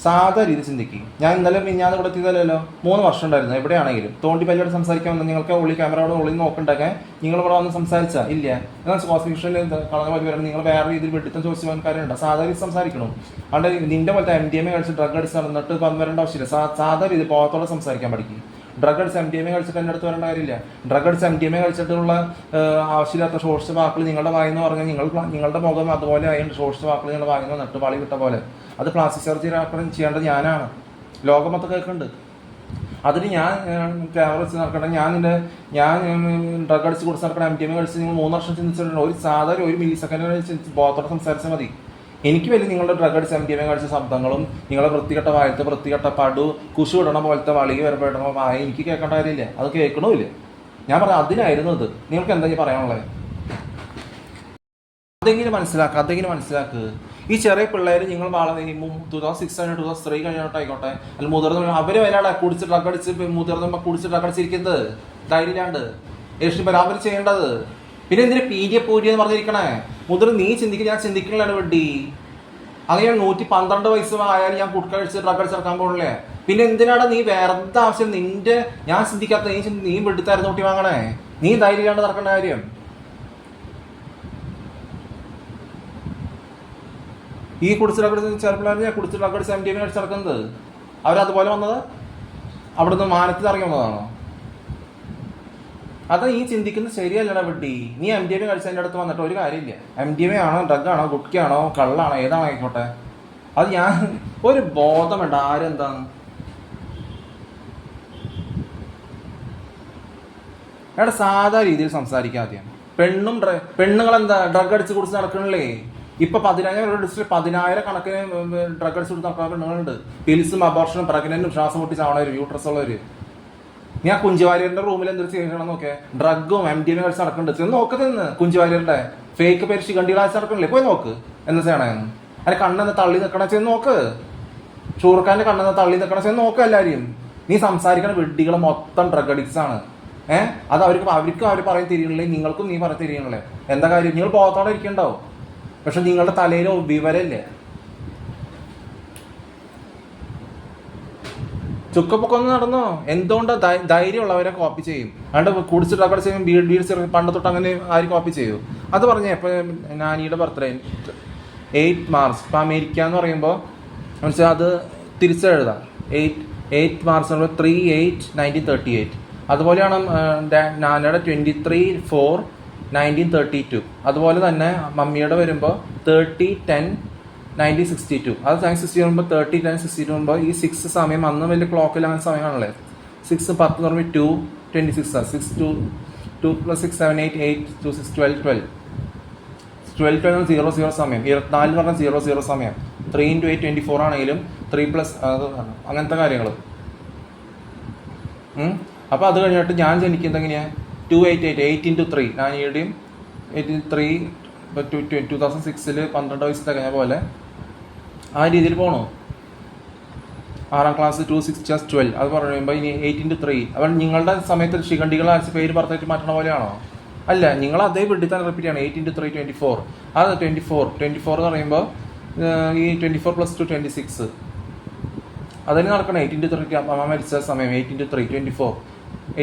[SPEAKER 1] സാധാ രീതി ചിന്തിക്കും. ഞാൻ ഇന്നലെ ഞാൻ ഇവിടെ എത്തിയതല്ലോ 3 വർഷം ഉണ്ടായിരുന്നു. എവിടെയാണെങ്കിലും തോണ്ടി പല്ലോട് സംസാരിക്കാൻ വന്നാൽ നിങ്ങൾക്ക് ക്യാമറയോട് ഉള്ളിൽ നോക്കണ്ടൊക്കെ നിങ്ങൾ ഇവിടെ വന്ന് സംസാരിച്ചാൽ ഇല്ല. എന്നാൽ കോസ്മിഷനിൽ കളഞ്ഞ പോലെ വരണം. നിങ്ങൾ വേറെ രീതിയിൽ വെട്ടിത്തം ചോദിച്ചു പോകാൻ കാര്യമുണ്ട്. സാധാ രീതി സംസാരിക്കണം. അതുകൊണ്ട് നിന്റെ പോലത്തെ എം ഡി എം എ കഴിച്ച് ഡ്രഗ് അടിച്ച് നടന്നിട്ട് വരേണ്ട ആവശ്യമില്ല. സാധാ രീതി പോകത്തോടെ സംസാരിക്കാൻ പഠിക്കും. ഡ്രഗ് അടിച്ച് എം ഡി എം എ കഴിച്ചിട്ട് എൻ്റെ അടുത്ത് വരേണ്ട കാര്യമില്ല. ഡ്രഗ് അടിച്ച് എം ഡി എം എ കഴിച്ചിട്ടുള്ള ആവശ്യമില്ലാത്ത ഷോർട്സ് വാക്കുകൾ നിങ്ങളുടെ വായിന്ന് പറഞ്ഞാൽ നിങ്ങളുടെ മുഖം അതുപോലെ ആയതുകൊണ്ട് ഷോർട്സ് വാക്കുകൾ നിങ്ങളുടെ വായിന്ന് നട്ട് വളി വിട്ട പോലെ അത് പ്ലാസ്റ്റിക് സർജറി ചെയ്യേണ്ടത് ഞാനാണ്. ലോകം മൊത്തം കേൾക്കുന്നുണ്ട്. അതിന് ഞാൻ ക്യാമറ വെച്ച് നടക്കട്ടെ. ഞാൻ ഡ്രഗ് അടിച്ച് കൊടുത്ത് നടക്കണം. എം ഡി എം എ കഴിച്ച് നിങ്ങൾ 3 വർഷം ചിന്തിച്ചിട്ടുണ്ട്. ഒരു സാധാരണ 1 മില്ലി സെക്കൻഡ് ബോധത്തോടെ സംസാരിച്ചാൽ മതി. എനിക്ക് വലിയ നിങ്ങളുടെ ഡ്രഗ് അടിച്ച് എം ഡി എം എ കഴിച്ച ശബ്ദങ്ങളും നിങ്ങളെ വൃത്തികെട്ട വായത്തെ വൃത്തികെട്ട പടു കുശു ഇടണ പോലത്തെ വളിക വരപ്പെടണ വായ എനിക്ക് കേൾക്കേണ്ട കാര്യമില്ല. അത് കേൾക്കണമില്ല. ഞാൻ പറയാം അതിനായിരുന്നു ഇത്. നിങ്ങൾക്ക് എന്തെങ്കിലും പറയാനുള്ളത് അതെങ്കിലും മനസ്സിലാക്കുക. ഈ ചെറിയ പിള്ളേർ നിങ്ങൾ 2006 2003 കഴിഞ്ഞിട്ടായിക്കോട്ടെ അല്ല മുതിർന്ന അവര് വരാടെ കുടിച്ച് ഡ്രഗ് അടിച്ച് മുതിർന്ന കുടിച്ച് ഡ്രഗ് അടിച്ചിരിക്കുന്നത് ധൈര്യമില്ലാണ്ട് അവർ ചെയ്യേണ്ടത്. പിന്നെ എന്തിനാ പീരിയ എന്ന് പറഞ്ഞിരിക്കണേ? നീ ചിന്തിക്കുക. ഞാൻ ചിന്തിക്കണില്ലാണ് വെഡ്ഡി. അങ്ങനെ 112 വയസ്സ് ആയാലും ഞാൻ കുട്ട കഴിച്ച് ഡ്രഗ് അടിച്ചിറക്കാൻ പോകണില്ലേ? പിന്നെ എന്തിനാണ് നീ വേറെന്താ ആവശ്യം? ഞാൻ ചിന്തിക്കാത്ത നീ വെട്ടിത്തായിരുന്നു കൂട്ടി വാങ്ങണേ. നീ ധൈര്യമില്ലാണ്ട് നടക്കേണ്ട കാര്യം. ഈ കുടിച്ച് ഡ്രഗ് അടിച്ച് ചെറുപ്പിള്ളേർ ഞാൻ കുടിച്ച് ഡ്രഗ് അടിച്ച് എം ഡി എം അടിച്ചിറക്കുന്നത് അവരതുപോലെ വന്നത് അവിടുന്ന് മാനത്തിൽ ഇറങ്ങി വന്നതാണോ? അത് നീ ചിന്തിക്കുന്നത് ശരിയല്ലടാ വെട്ടി. നീ എം ഡി എം എ കഴിച്ചതിൻ്റെ അടുത്ത് വന്നിട്ട് ഒരു കാര്യമില്ല. എം ഡി എം എ ആണോ ഡ്രഗ് ആണോ ഗുഡ്കയാണോ കള്ളാണോ ഏതാണോ ആയിക്കോട്ടെ. അത് ഞാൻ ഒരു ബോധം വേണ്ട ആരെന്താണ്. എടാ സാധാ രീതിയിൽ സംസാരിക്കാൻ ആദ്യം. പെണ്ണുങ്ങളെന്താ ഡ്രഗ് അടിച്ച് കുടിച്ച് നടക്കണില്ലേ? ഇപ്പൊ 10,000 കണക്കിന് ഡ്രഗ് അടിച്ച് കൊടുത്ത് നടക്കുന്ന പെണ്ണുങ്ങളുണ്ട്. പിൽസും അബോർഷനും പ്രഗ്നന്റും ശ്വാസം മുട്ടി ചാവണവര് യൂട്രസ് ഉള്ളവര്. ഞാൻ കുഞ്ചുവാര്യരുടെ റൂമിൽ എന്തൊരു ചെയ്യണം നോക്കെ ഡ്രഗും എം ഡി എം കഴിച്ച് നടക്കുന്നുണ്ട്. നോക്കതെന്ന് കുഞ്ചുവാര്യരുടെ ഫേക്ക് പേര് ശിഖണ്ഡികളാഴ്ച നടക്കണില്ലേ? പോയി നോക്ക് എന്താ ചെയ്യണേന്ന്. അതിന് കണ്ണെന്ന് തള്ളി നിൽക്കണ ചെന്ന് നോക്ക്. ഷൂർഖാന്റെ കണ്ണെന്ന് തള്ളി നിൽക്കണ ചെന്ന് നോക്ക്. എല്ലാവരും നീ സംസാരിക്കണ വെഡ്ഡികളെ മൊത്തം ഡ്രഗ് അഡിക്ട്സ് ആണ്. അത് അവർക്ക് അവർ പറയാൻ തിരിയണില്ലേ? നിങ്ങൾക്കും നീ പറയാൻ തിരിയണില്ലേ? എന്താ കാര്യം? നിങ്ങൾ പോകത്തോടെ ഇരിക്കണ്ടാവും. പക്ഷെ നിങ്ങളുടെ തലയിൽ വിവരല്ലേ? ചുക്കപ്പൊക്കൊന്ന് നടന്നോ? എന്തുകൊണ്ടാ ധൈര്യമുള്ളവരെ കോപ്പി ചെയ്യും. അതുകൊണ്ട് കുടിച്ച് ഡ്രഗ് ചെയ്യും. ബീഡ്സ് പണ്ട് തൊട്ട് അങ്ങനെ ആര് കോപ്പി ചെയ്യൂ? അത് പറഞ്ഞേ. ഇപ്പൊ നാനിയുടെ ബർത്ത്ഡേ 8 മാർച്ച്. ഇപ്പൊ അമേരിക്ക എന്ന് പറയുമ്പോൾ മനസ്സിലായി അത് തിരിച്ചെഴുതാം. 8 മാർച്ച് 3/8/1938. അതുപോലെയാണ് നാനയുടെ 23/4/1932. അതുപോലെ തന്നെ മമ്മിയുടെ വരുമ്പോൾ 30/10/1962. അത് 1960 വരുമ്പോൾ 30/10/1962 വരുമ്പോൾ ഈ 6 സമയം അന്ന് വലിയ ക്ലോക്കിൽ അങ്ങനെ സമയമാണല്ലേ. 6 10 എന്ന് പറയുമ്പോൾ 2:26 6 2 + 6 7 8 8 2 6 12 12 00 സമയം. 24 എന്ന് പറഞ്ഞാൽ 00 സമയം. 3 × 8 24 ആണെങ്കിലും 3+ അങ്ങനത്തെ കാര്യങ്ങൾ. അപ്പോൾ അത് കഴിഞ്ഞിട്ട് ഞാൻ ജനിക്കുന്നത് എങ്ങനെയാണ്? 288 8 × 3 നാനിയുടെയും 83 2006 12 വയസ്സ് തികഞ്ഞ പോലെ ആ രീതിയിൽ പോകണോ? 6ാം ക്ലാസ് 2 6 + 12 അത് പറയുമ്പോൾ ഇനി 8 × 3. അപ്പോൾ നിങ്ങളുടെ സമയത്ത് ശിഖണ്ഡികൾ അരച്ച് പേര് പറഞ്ഞിട്ട് മാറ്റണ പോലെയാണോ? അല്ല, നിങ്ങൾ അതേ വീട്ടിൽ തന്നെ റിപ്പീറ്റ് ചെയ്യണം. 8 × 3 24. അത് 24 എന്ന് പറയുമ്പോൾ ഈ 24 + 2 26 അതിന് നടക്കണം. 8 × 3 അമ്മ മരിച്ച സമയം 8 × 3 24.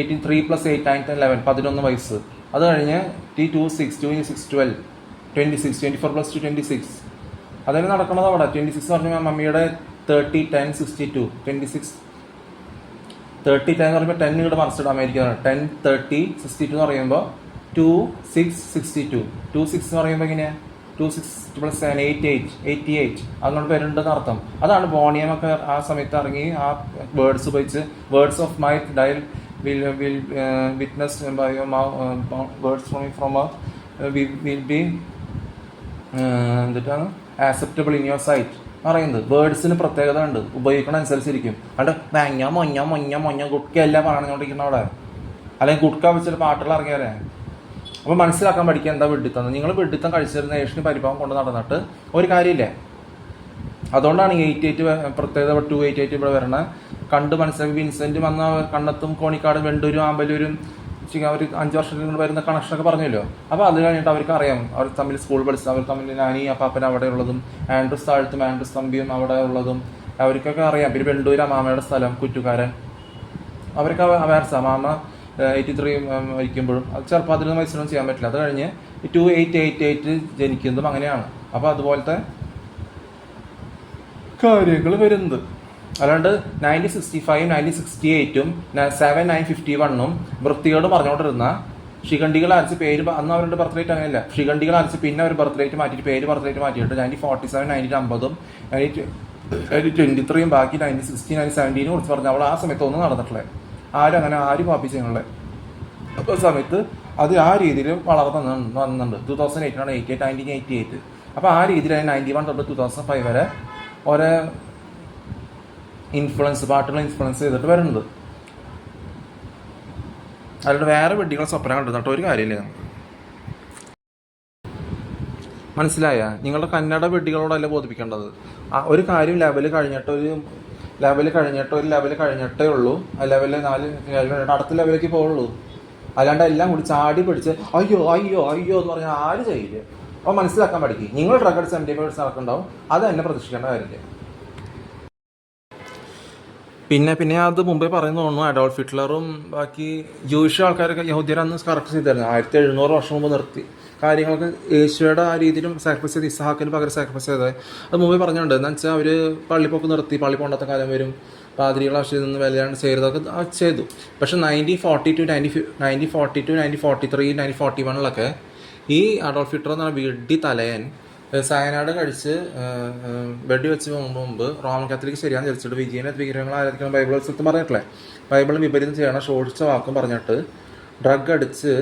[SPEAKER 1] 8 3 + 8 9 10 11 11 വയസ്സ്. അത് കഴിഞ്ഞ് 2 6 2 × 6 12 26 24 + 2 26 അതിന് നടക്കണത് അവിടെ. 26 പറഞ്ഞാൽ മമ്മിയുടെ 30 10 62 26 30 10 എന്ന് പറയുമ്പോൾ 10 ഇവിടെ മറിച്ചിടാൻ അമേരിക്ക 10 30 62 എന്ന് പറയുമ്പോൾ 2662. 26 എന്ന് പറയുമ്പോൾ എങ്ങനെയാണ് 26 + 7 88 അതുകൊണ്ട് പേരുണ്ടെന്ന് അർത്ഥം. അതാണ് ബോണിയമൊക്കെ ആ സമയത്ത് ഇറങ്ങി ആ വേർഡ്സ് ഉപയോഗിച്ച് words of my dial will witnessed by your mouth, words from mouth will be എന്താണ് ആക്സെപ്റ്റബിൾ ഇൻ യുവർ സൈറ്റ് പറയുന്നത്. വേർഡ്സിന് പ്രത്യേകത ഉണ്ട്, ഉപയോഗിക്കണ അനുസരിച്ചിരിക്കും. അവിടെ മഞ്ഞ മൊഞ്ഞ മൊഞ്ഞ മൊഞ്ഞ കുട്ടിക്കല്ല പറഞ്ഞുകൊണ്ടിരിക്കുന്ന അവിടെ, അല്ലെങ്കിൽ കുട്ടിക്ക വെച്ചിട്ട് പാട്ടുകൾ ഇറങ്ങിയാലേ. അപ്പോൾ മനസ്സിലാക്കാൻ പഠിക്കുക എന്താ വെഡിത്തം. നിങ്ങൾ വെഡിത്തം കഴിച്ചിരുന്ന നേഷന് പരിഭവം കൊണ്ട് നടന്നിട്ട് ഒരു കാര്യമില്ലേ. അതുകൊണ്ടാണ് 88 പ്രത്യേകത 288 ഇവിടെ വരണ കണ്ട് മനസ്സിലാക്കി. വിൻസെന്റ് വന്ന കണ്ണത്തും കോണിക്കാടും വെണ്ടൂരും ആമ്പലൂരും അവർ 5 വർഷത്തിൽ വരുന്ന കണക്ഷനൊക്കെ പറഞ്ഞല്ലോ. അപ്പോൾ അത് കഴിഞ്ഞിട്ട് അവർക്ക് അറിയാം, അവർ തമ്മിൽ സ്കൂൾ പഠിച്ചത്, അവർ തമ്മിൽ നാനി അപ്പാപ്പൻ അവിടെ ഉള്ളതും ആൻഡ്രൂസ് താഴത്തും ആൻഡ്രൂസ് തമ്പിയും അവിടെ ഉള്ളതും അവർക്കൊക്കെ അറിയാം. പിന്നെ വെണ്ടൂര് അമാമയുടെ സ്ഥലം കുറ്റുകാരൻ, അവർക്ക് വേർച്ച മാമ 83 മരിക്കുമ്പോഴും അത് ചിലപ്പോൾ 11 വയസ്സിലൊന്നും ചെയ്യാൻ പറ്റില്ല. അത് കഴിഞ്ഞ് 2888 ജനിക്കുന്നതും അങ്ങനെയാണ്. അപ്പോൾ അതുപോലത്തെ കാര്യങ്ങൾ വരുന്നത്. അല്ലാണ്ട് 1965 1968 7951 വൃത്തികേട് പറഞ്ഞുകൊണ്ടിരുന്ന ശിഖണ്ഡികൾ അരച്ച് പേര് അന്ന് അവരുടെ ബർത്ത് റേറ്റ് അങ്ങനെയല്ല. ശിഖണ്ഡികൾ അരച്ച് പിന്നെ അവർ ബർത്ത് റേറ്റ് മാറ്റിയിട്ട് പേര് ബർത്ത് റേറ്റ് മാറ്റിയിട്ട് 1947 1950 1923 ബാക്കി 1960 1970 കുറിച്ച് പറഞ്ഞ അവൾ ആ സമയത്ത് ഒന്നും നടന്നിട്ടില്ലേ. ആരും കോപ്പി ചെയ്യുന്നില്ലേ. അപ്പോൾ സമയത്ത് അത് ആ രീതിയിൽ വളർന്നു വന്നിട്ടുണ്ട്. 2008 1988. അപ്പോൾ ആ രീതിയിൽ 91 തൊട്ട് 2005 വരെ ഓരോ പാട്ടുകൾ ഇൻഫ്ലുവൻസ് ചെയ്തിട്ട് വരുന്നത്. അതിലൂടെ വേറെ വെഡികളെ സ്വപ്നം കണ്ടിട്ട് ഒരു കാര്യമില്ല. മനസ്സിലായ? നിങ്ങളുടെ കന്നഡ വെഡികളോടല്ല ബോധിപ്പിക്കേണ്ടത്. ഒരു കാര്യം ലെവൽ കഴിഞ്ഞിട്ട് ഒരു ലെവൽ കഴിഞ്ഞിട്ടേ ഉള്ളൂ. ആ ലെവലിൽ 4 ലെവൽ അടുത്ത ലെവലിലേക്ക് പോകുള്ളൂ. അല്ലാണ്ട് എല്ലാം കൂടി ചാടി പിടിച്ച് അയ്യോ അയ്യോ അയ്യോ എന്ന് പറഞ്ഞാൽ ആര് ചെയ്യില്ല. അപ്പോൾ മനസ്സിലാക്കാൻ പഠിക്കും. നിങ്ങൾ ഡ്രഗ് അടിച്ച് 70% നടക്കുന്നുണ്ടാവും, അത് തന്നെ പ്രതീക്ഷിക്കേണ്ട കാര്യമില്ല. പിന്നെ അത് മുമ്പേ പറയുന്ന തോന്നുന്നു അഡോൾഫ് ഹിറ്റ്ലറും ബാക്കി ജൂയിഷ് ആൾക്കാരൊക്കെ യഹൂദിയർ അന്ന് കറക്റ്റ് ചെയ്തായിരുന്നു. 1700 വർഷം മുമ്പ് നിർത്തി കാര്യങ്ങളൊക്കെ യേശുവയുടെ ആ രീതിയിലും സാക്രിഫൈസ് ചെയ്ത് ഇസ്ഹാക്കിന് പകരം സാക്രിഫൈസ് ചെയ്തത് അത് മുമ്പേ പറഞ്ഞിട്ടുണ്ട്. എന്ന് വെച്ചാൽ അവർ പള്ളിപ്പൊക്കെ നിർത്തി, പള്ളി പോകണ്ടാത്ത കാലം വരും, പാതിരികളെ ആവശ്യത്തിൽ നിന്ന് വിലയാണ് ചെയ്തതൊക്കെ ചെയ്തു. പക്ഷേ 1942 1943 1941 ഈ അഡോൾഫ് ഹിറ്റ്ലർ എന്ന് പറഞ്ഞ വെടി തലയൻ സയനാട് കഴിച്ച് വെടി വെച്ച് മുമ്പ് റോമൻ കാത്തലിക് ശരിയാന്ന് വിചാരിച്ചിട്ട് വിജയനെ വിഗ്രഹങ്ങൾ ആരാധിക്കണം ബൈബിൾ സ്ഥലത്ത് പറഞ്ഞിട്ടില്ലേ. ബൈബിളും വിപരീതം ചെയ്യണം ശോഷിച്ച വാക്കും പറഞ്ഞിട്ട് ഡ്രഗ് അടിച്ച്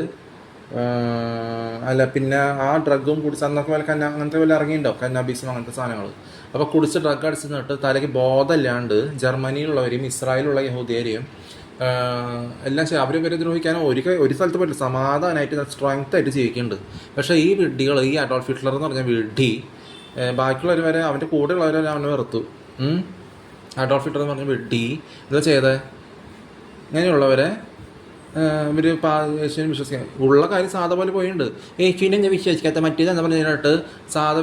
[SPEAKER 1] പിന്നെ ആ ഡ്രഗും കുടിച്ച് അന്നൊക്കെ വല്ല അങ്ങനത്തെ വല്ല ഇറങ്ങിയിട്ടുണ്ടാവും, കന്നാബീസും അങ്ങനത്തെ സാധനങ്ങൾ. അപ്പോൾ കുടിച്ച് ഡ്രഗ് അടിച്ച് നിന്നിട്ട് തലയ്ക്ക് ബോധമില്ലാണ്ട് ജർമ്മനിയിലുള്ളവരെയും ഇസ്രായേലുള്ള യഹൂദിയരെയും എല്ലാം അവർ ഇവരെ ദ്രോഹിക്കാനോ ഒരു സ്ഥലത്ത് പറ്റില്ല. സമാധാനമായിട്ട് സ്ട്രെങ്ത് ആയിട്ട് ജീവിക്കുന്നുണ്ട്. പക്ഷേ ഈ വിഡ്ഢികൾ, ഈ അഡോൾഫ് ഹിറ്റ്ലർ എന്ന് പറഞ്ഞ വിഡ്ഢി ബാക്കിയുള്ളവർ വരെ അവൻ്റെ കൂടെയുള്ളവരെ അവനെ വെറുത്തു. അഡോൾഫ് ഹിറ്റ്ലർ എന്ന് പറഞ്ഞ വിഡ്ഢി എന്താ ചെയ്തത്? ഇങ്ങനെയുള്ളവരെ ഇവർ യേശുവിനെ വിശ്വസിക്കാൻ ഉള്ള കാര്യം സാധാ പോലെ പോയിട്ടുണ്ട്. യേശുവിനെ ഞാൻ വിശ്വസിക്കാത്ത മറ്റേതെന്ന് പറഞ്ഞിട്ട് സാധാ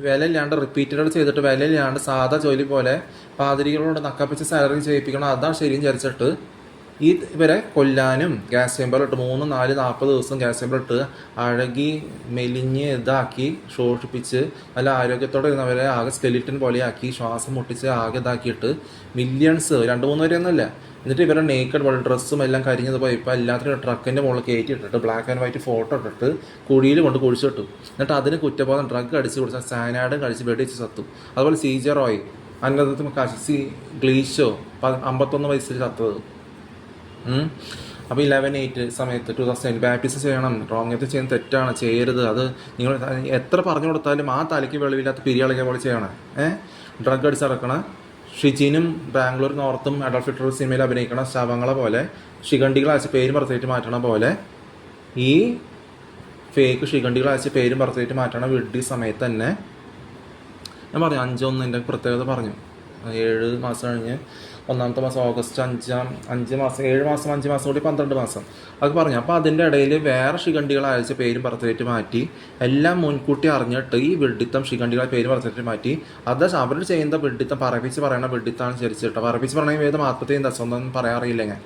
[SPEAKER 1] വില ഇല്ലാണ്ട് റിപ്പീറ്റഡ് ചെയ്തിട്ട് വില ഇല്ലാണ്ട് സാധാ ജോലി പോലെ പാതിരികളോട് നക്കപ്പിച്ച് സാലറി ചെയ്യിപ്പിക്കണം, അതാണ് ശരിയും വിചാരിച്ചിട്ട് ഇവരെ കൊല്ലാനും ഗ്യാസ് ചേമ്പറിലിട്ട് 3, 4, 40 ദിവസം ഗ്യാസ് ചേമ്പറിലിട്ട് അഴകി മെലിഞ്ഞ് ഇതാക്കി ശോഷിപ്പിച്ച് നല്ല ആരോഗ്യത്തോടെ ഇരുന്നവരെ ആകെ സ്കെലിറ്റൻ പോലെയാക്കി ശ്വാസം മുട്ടിച്ച് ആകെ ഇതാക്കിയിട്ട് മില്യൺസ് 2-3 വരെയൊന്നുമല്ല. എന്നിട്ട് ഇവരുടെ നേക്കഡ് ബോഡി ഡ്രസ്സും എല്ലാം കരിഞ്ഞത് പോയി ഇപ്പോൾ എല്ലാത്തിനും ട്രക്കിൻ്റെ മുകളിൽ കയറ്റി ഇട്ടിട്ട് ബ്ലാക്ക് ആൻഡ് വൈറ്റ് ഫോട്ടോ ഇട്ടിട്ട് കുഴിയിൽ കൊണ്ട് കുഴിച്ചിട്ടു. എന്നിട്ട് അതിന് കുറ്റബോധം ഡ്രഗ് അടിച്ച് കുടിച്ചാൽ സയനൈഡ് കഴിച്ച് വെടിച്ച് സത്തു. അതുപോലെ CJ റോയ് അന്നത്തെ കശി ഗ്ലീഷോ 51 വയസ്സിൽ ചത്തത്. അപ്പോൾ 11/8 സമയത്ത് 2010 ബാപ്റ്റിസം ചെയ്യണം, റോങ്ങത്ത് ചെയ്യുന്ന തെറ്റാണ്, ചെയ്യരുത്. അത് നിങ്ങൾ എത്ര പറഞ്ഞു കൊടുത്താലും ആ തലയ്ക്ക് വെളിവില്ലാത്ത പിരിയാളിക പോലെ ചെയ്യണം. ഡ്രഗ് അടിച്ച് നടക്കണ ഷിജിനും ബാംഗ്ലൂർ നോർത്തും അഡോൾഫ് ഹിറ്റ്ലർ സിനിമയിൽ അഭിനയിക്കണ ശവങ്ങളെ പോലെ ശിഖണ്ഡികളയച്ച് പേരും ബർത്ത് മാറ്റണ പോലെ ഈ ഫേക്ക് ശിഖണ്ഡികളയച്ച് പേരും ബർത്ത് മാറ്റണ വിഡ്ഢി സമയത്ത് തന്നെ ഞാൻ പറഞ്ഞു 5-1 പ്രത്യേകത പറഞ്ഞു. 7 മാസം കഴിഞ്ഞ് 1-ാമത്തെ മാസം ഓഗസ്റ്റ് 5 മാസം 7 മാസം 5 മാസം കൂടി 12 മാസം അത് പറഞ്ഞു. അപ്പോൾ അതിൻ്റെ ഇടയിൽ വേറെ ശിഖണ്ഡികളെ അയച്ച് പേരും ബർത്ത് മാറ്റി എല്ലാം മുൻകൂട്ടി അറിഞ്ഞിട്ട് ഈ വെഡിത്തം ശിഖണ്ഡികളെ പേരും ബർത്ത് മാറ്റി അത് അവർ ചെയ്യുന്ന വെഡിത്തം പറപ്പിച്ച് പറയണ വെഡിത്താണ് ചരിച്ചിട്ട് പറപ്പിച്ച് പറയണമെങ്കിൽ ഏത് ആത്മഹത്യ സ്വന്തം പറയാറിയില്ല. ഞാൻ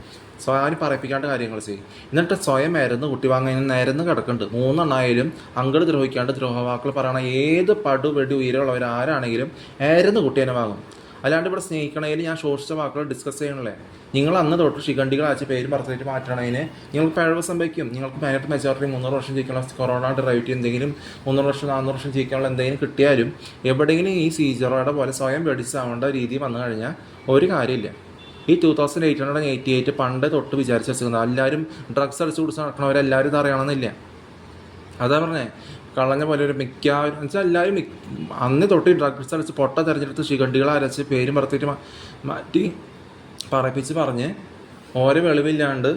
[SPEAKER 1] സ്വയം പറയിപ്പിക്കാണ്ട് കാര്യങ്ങൾ ചെയ്യും. എന്നിട്ട് സ്വയം മരുന്ന് കുട്ടി വാങ്ങാൻ നിരന്ന് കിടക്കുന്നുണ്ട്. 3 എണ്ണായാലും അങ്കട് ദ്രോഹിക്കാണ്ട് ദ്രോഹവാക്കൾ പറയണ ഏത് പടുവെടി ഉയരമുള്ളവർ ആരാണെങ്കിലും ഏരന്ന് കുട്ടി തന്നെ വാങ്ങും. അല്ലാണ്ട് ഇവിടെ സ്നേഹിക്കണതിൽ ഞാൻ ശോഷിച്ച വാക്കുകൾ ഡിസ്കസ് ചെയ്യണല്ലേ. നിങ്ങൾ അന്ന് തൊട്ട് ശിഖണ്ഡികളാച്ച് പേര് ബർത്ത് മാറ്റണതിന് നിങ്ങൾക്ക് പിഴവ് സംഭവിക്കും. നിങ്ങൾക്ക് അതിനകത്ത് മെജോറിറ്റി 300 വർഷം ജീവിക്കാനുള്ള കൊറോണ ഡ്രൈവിറ്റി എന്തെങ്കിലും 300 വർഷം 400 വർഷം ജീവിക്കാനുള്ള എന്തെങ്കിലും കിട്ടിയാലും എവിടെയെങ്കിലും ഈ സീജറോയുടെ പോലെ സ്വയം വെടിച്ചാവേണ്ട രീതി വന്നു കഴിഞ്ഞാൽ ഒരു കാര്യമില്ല. ഈ 2888 പണ്ട് തൊട്ട് വിചാരിച്ച് വെച്ചിരുന്നത് എല്ലാവരും ഡ്രഗ്സ് അടിച്ച് കുടിച്ച് നടക്കണവരെല്ലാവരും ഇത് അറിയണമെന്നില്ല. അതാ പറഞ്ഞേ, കളഞ്ഞ പോലെ ഒരു മിക്കവാറും വെച്ചാൽ എല്ലാവരും അന്ന് തൊട്ട് ഡ്രഗ്സ് അടിച്ച് പൊട്ട തിരഞ്ഞെടുത്ത് ശിഖണ്ഡികളെ അരച്ച് പേരും പറത്തിയിട്ട് മാറ്റി പറയിപ്പിച്ച് പറഞ്ഞ് ഓരോ വെളിവില്ലാണ്ട്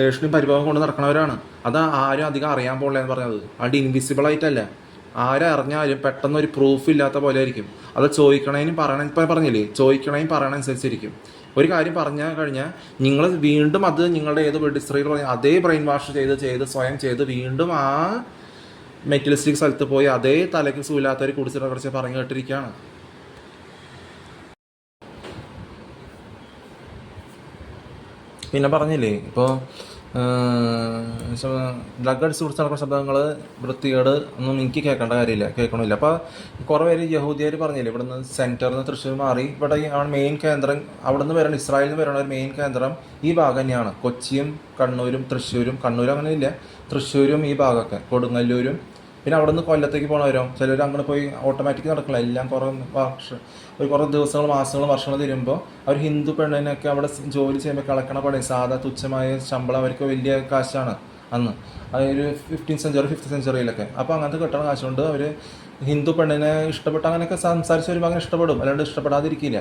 [SPEAKER 1] ഏഷ്യനും പരിഭവം കൊണ്ട് നടക്കണവരാണ്. അത് ആരും അധികം അറിയാൻ പോകില്ല എന്ന് പറഞ്ഞത്. അത് ഇൻവിസിബിളായിട്ടല്ല, ആരറിഞ്ഞാലും പെട്ടെന്ന് ഒരു പ്രൂഫ് ഇല്ലാത്ത പോലെ ആയിരിക്കും. അത് ചോദിക്കണേനും പറയണ ഇപ്പം പറഞ്ഞില്ലേ, ചോദിക്കണേനും പറയണനുസരിച്ചിരിക്കും. ഒരു കാര്യം പറഞ്ഞാൽ കഴിഞ്ഞാൽ നിങ്ങൾ വീണ്ടും അത് നിങ്ങളുടെ ഏത് ഡിസ്ട്രിയിൽ പറഞ്ഞ അതേ ബ്രെയിൻ വാഷ് ചെയ്ത് സ്വയം ചെയ്ത് വീണ്ടും ആ മെറ്റലിസ്റ്റിക് സ്ഥലത്ത് പോയി അതേ തലയ്ക്ക് സൂലാത്തവർ കുടിച്ചിട്ട് കുറച്ച് പറഞ്ഞു കേട്ടിരിക്കുകയാണ്. പിന്നെ പറഞ്ഞില്ലേ ഇപ്പോൾ ഡ്രഗ് അടിച്ച് കുറിച്ച് നടക്കുന്ന ശബ്ദങ്ങൾ വൃത്തികേട് ഒന്നും എനിക്ക് കേൾക്കേണ്ട കാര്യമില്ല, കേൾക്കണമില്ല. അപ്പോൾ കുറേ പേര് യഹൂദിയർ പറഞ്ഞില്ലേ, ഇവിടുന്ന് സെൻറ്ററിൽ നിന്ന് തൃശ്ശൂർ മാറി ഇവിടെ മെയിൻ കേന്ദ്രം അവിടെ നിന്ന് വരണം, ഇസ്രായേലിൽ നിന്ന് വരണ ഒരു മെയിൻ കേന്ദ്രം ഈ ഭാഗം തന്നെയാണ്. കൊച്ചിയും കണ്ണൂരും തൃശ്ശൂരും, കണ്ണൂരും അങ്ങനെ ഇല്ല, തൃശ്ശൂരും ഈ ഭാഗമൊക്കെ കൊടുങ്ങല്ലൂരും. പിന്നെ അവിടെ നിന്ന് കൊല്ലത്തേക്ക് പോകണവരോ ചിലർ അങ്ങനെ പോയി ഓട്ടോമാറ്റിക് നടക്കില്ല. എല്ലാം കുറേ ദിവസങ്ങൾ മാസങ്ങൾ വർഷങ്ങൾ തരുമ്പോൾ അവർ ഹിന്ദു പെണ്ണിനൊക്കെ അവിടെ ജോലി ചെയ്യുമ്പോൾ കളക്കണ പണി സാധാ തുച്ഛമായ ശമ്പളം അവർക്ക് വലിയ കാശാണ് അന്ന്. അതൊരു 15th century 5th centuryയിലൊക്കെ. അപ്പോൾ അങ്ങനത്തെ കിട്ടണ കാശുകൊണ്ട് അവർ ഹിന്ദു പെണ്ണിനെ ഇഷ്ടപ്പെട്ട് അങ്ങനെയൊക്കെ സംസാരിച്ച് വരുമ്പോൾ അങ്ങനെ ഇഷ്ടപ്പെടും, അല്ലാണ്ട് ഇഷ്ടപ്പെടാതിരിക്കില്ല.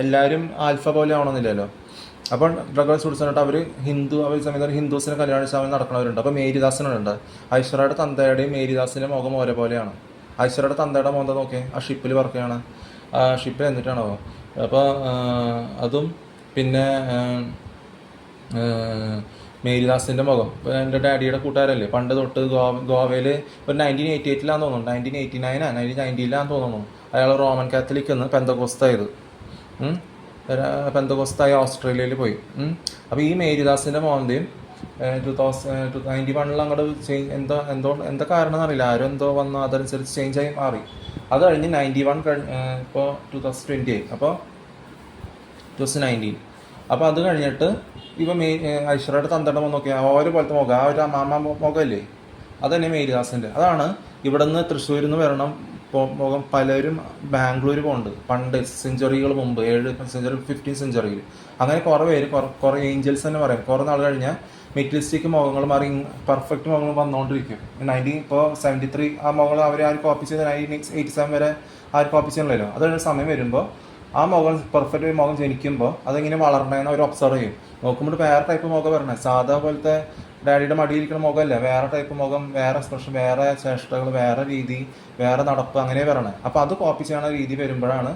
[SPEAKER 1] എല്ലാവരും ആൽഫ പോലെ ആവണമെന്നില്ലല്ലോ. അപ്പോൾ ഡ്രഗ് കുടിച്ചിട്ട് അവർ സമയത്ത് ഹിന്ദുസിനെ കല്യാണ ശാമം നടക്കുന്നവരുണ്ട്. അപ്പോൾ മേരിദാസനുണ്ട്. ഐശ്വര്യയുടെ തന്തയുടെയും മേരിദാസിൻ്റെ മുഖം ഒരേപോലെയാണ്. ഐശ്വര്യയുടെ തന്തയുടെ മോന്ത നോക്കിയേ, ആ ഷിപ്പിൽ വർക്കുകയാണ്, ആ ഷിപ്പിൽ എന്നിട്ടാണോ. അപ്പോൾ അതും പിന്നെ മേരിദാസിൻ്റെ മുഖം എൻ്റെ ഡാഡിയുടെ കൂട്ടുകാരല്ലേ, പണ്ട് തൊട്ട് ഗോവയിൽ ഒരു 1988 തോന്നുന്നു, 1989 1990 തോന്നുന്നു. അയാൾ റോമൻ കാത്തലിക് എന്ന് പെന്തക്കോസ്തായത്, പെന്തക്കോസ്തായി ഓസ്ട്രേലിയയിൽ പോയി. അപ്പോൾ ഈ മേരിദാസിൻ്റെ മോന്റെയും 2091 അങ്ങോട്ട് എന്താ കാരണം എന്നറിയില്ല, ആരും എന്തോ വന്നു അതനുസരിച്ച് ചേഞ്ചായി മാറി. അത് കഴിഞ്ഞ് 91 ഇപ്പോൾ 2020 അപ്പോൾ 2019. അപ്പോൾ അത് കഴിഞ്ഞിട്ട് ഇപ്പം ഐശ്വര്യയുടെ തന്തയുടെ മുഖം നോക്കിയാൽ ഓരോ പോലത്തെ മുഖം, ആ ഒരു അമ്മാമ്മ മുഖമല്ലേ, അത് തന്നെ മേരിദാസിൻ്റെ. അതാണ് ഇവിടെ നിന്ന് തൃശ്ശൂരിൽ നിന്ന് വരണം മുഖം. പലരും ബാംഗ്ലൂർ പോകുന്നുണ്ട് പണ്ട് സെഞ്ചുറികൾ മുമ്പ്, 7th century 15th centuryയിൽ. അങ്ങനെ കുറേ പേര് കുറേ ഏഞ്ചൽസ് തന്നെ പറയും. കുറേ നാൾ കഴിഞ്ഞാൽ മെറ്റലിസ്റ്റിക് മുഖങ്ങൾ മാറി പെർഫെക്റ്റ് മുഖങ്ങൾ വന്നുകൊണ്ടിരിക്കും. ഇപ്പോൾ 73 ആ മുഖങ്ങൾ അവർ ആരും കോപ്പി ചെയ്ത് 1987 വരെ ആരും കോപ്പി ചെയ്യണമല്ലോ. അതൊരു സമയം വരുമ്പോൾ ആ മുഖം പെർഫെക്റ്റ് മുഖം ജനിക്കുമ്പോൾ അതെങ്ങനെ വളരണേന്ന് അവർ ഒബ്സർവ് ചെയ്യും. നോക്കുമ്പോൾ വേറെ ടൈപ്പ് മുഖം വരണേ, സാധാ പോലത്തെ ഡാഡിയുടെ മടിയിരിക്കുന്ന മുഖമല്ല, വേറെ ടൈപ്പ് മുഖം, വേറെ എക്സ്പ്രഷൻ, വേറെ ചേഷ്ടകൾ, വേറെ രീതി, വേറെ നടപ്പ്, അങ്ങനെ വരണേ. അപ്പോൾ അത് കോപ്പി ചെയ്യണ രീതി വരുമ്പോഴാണ്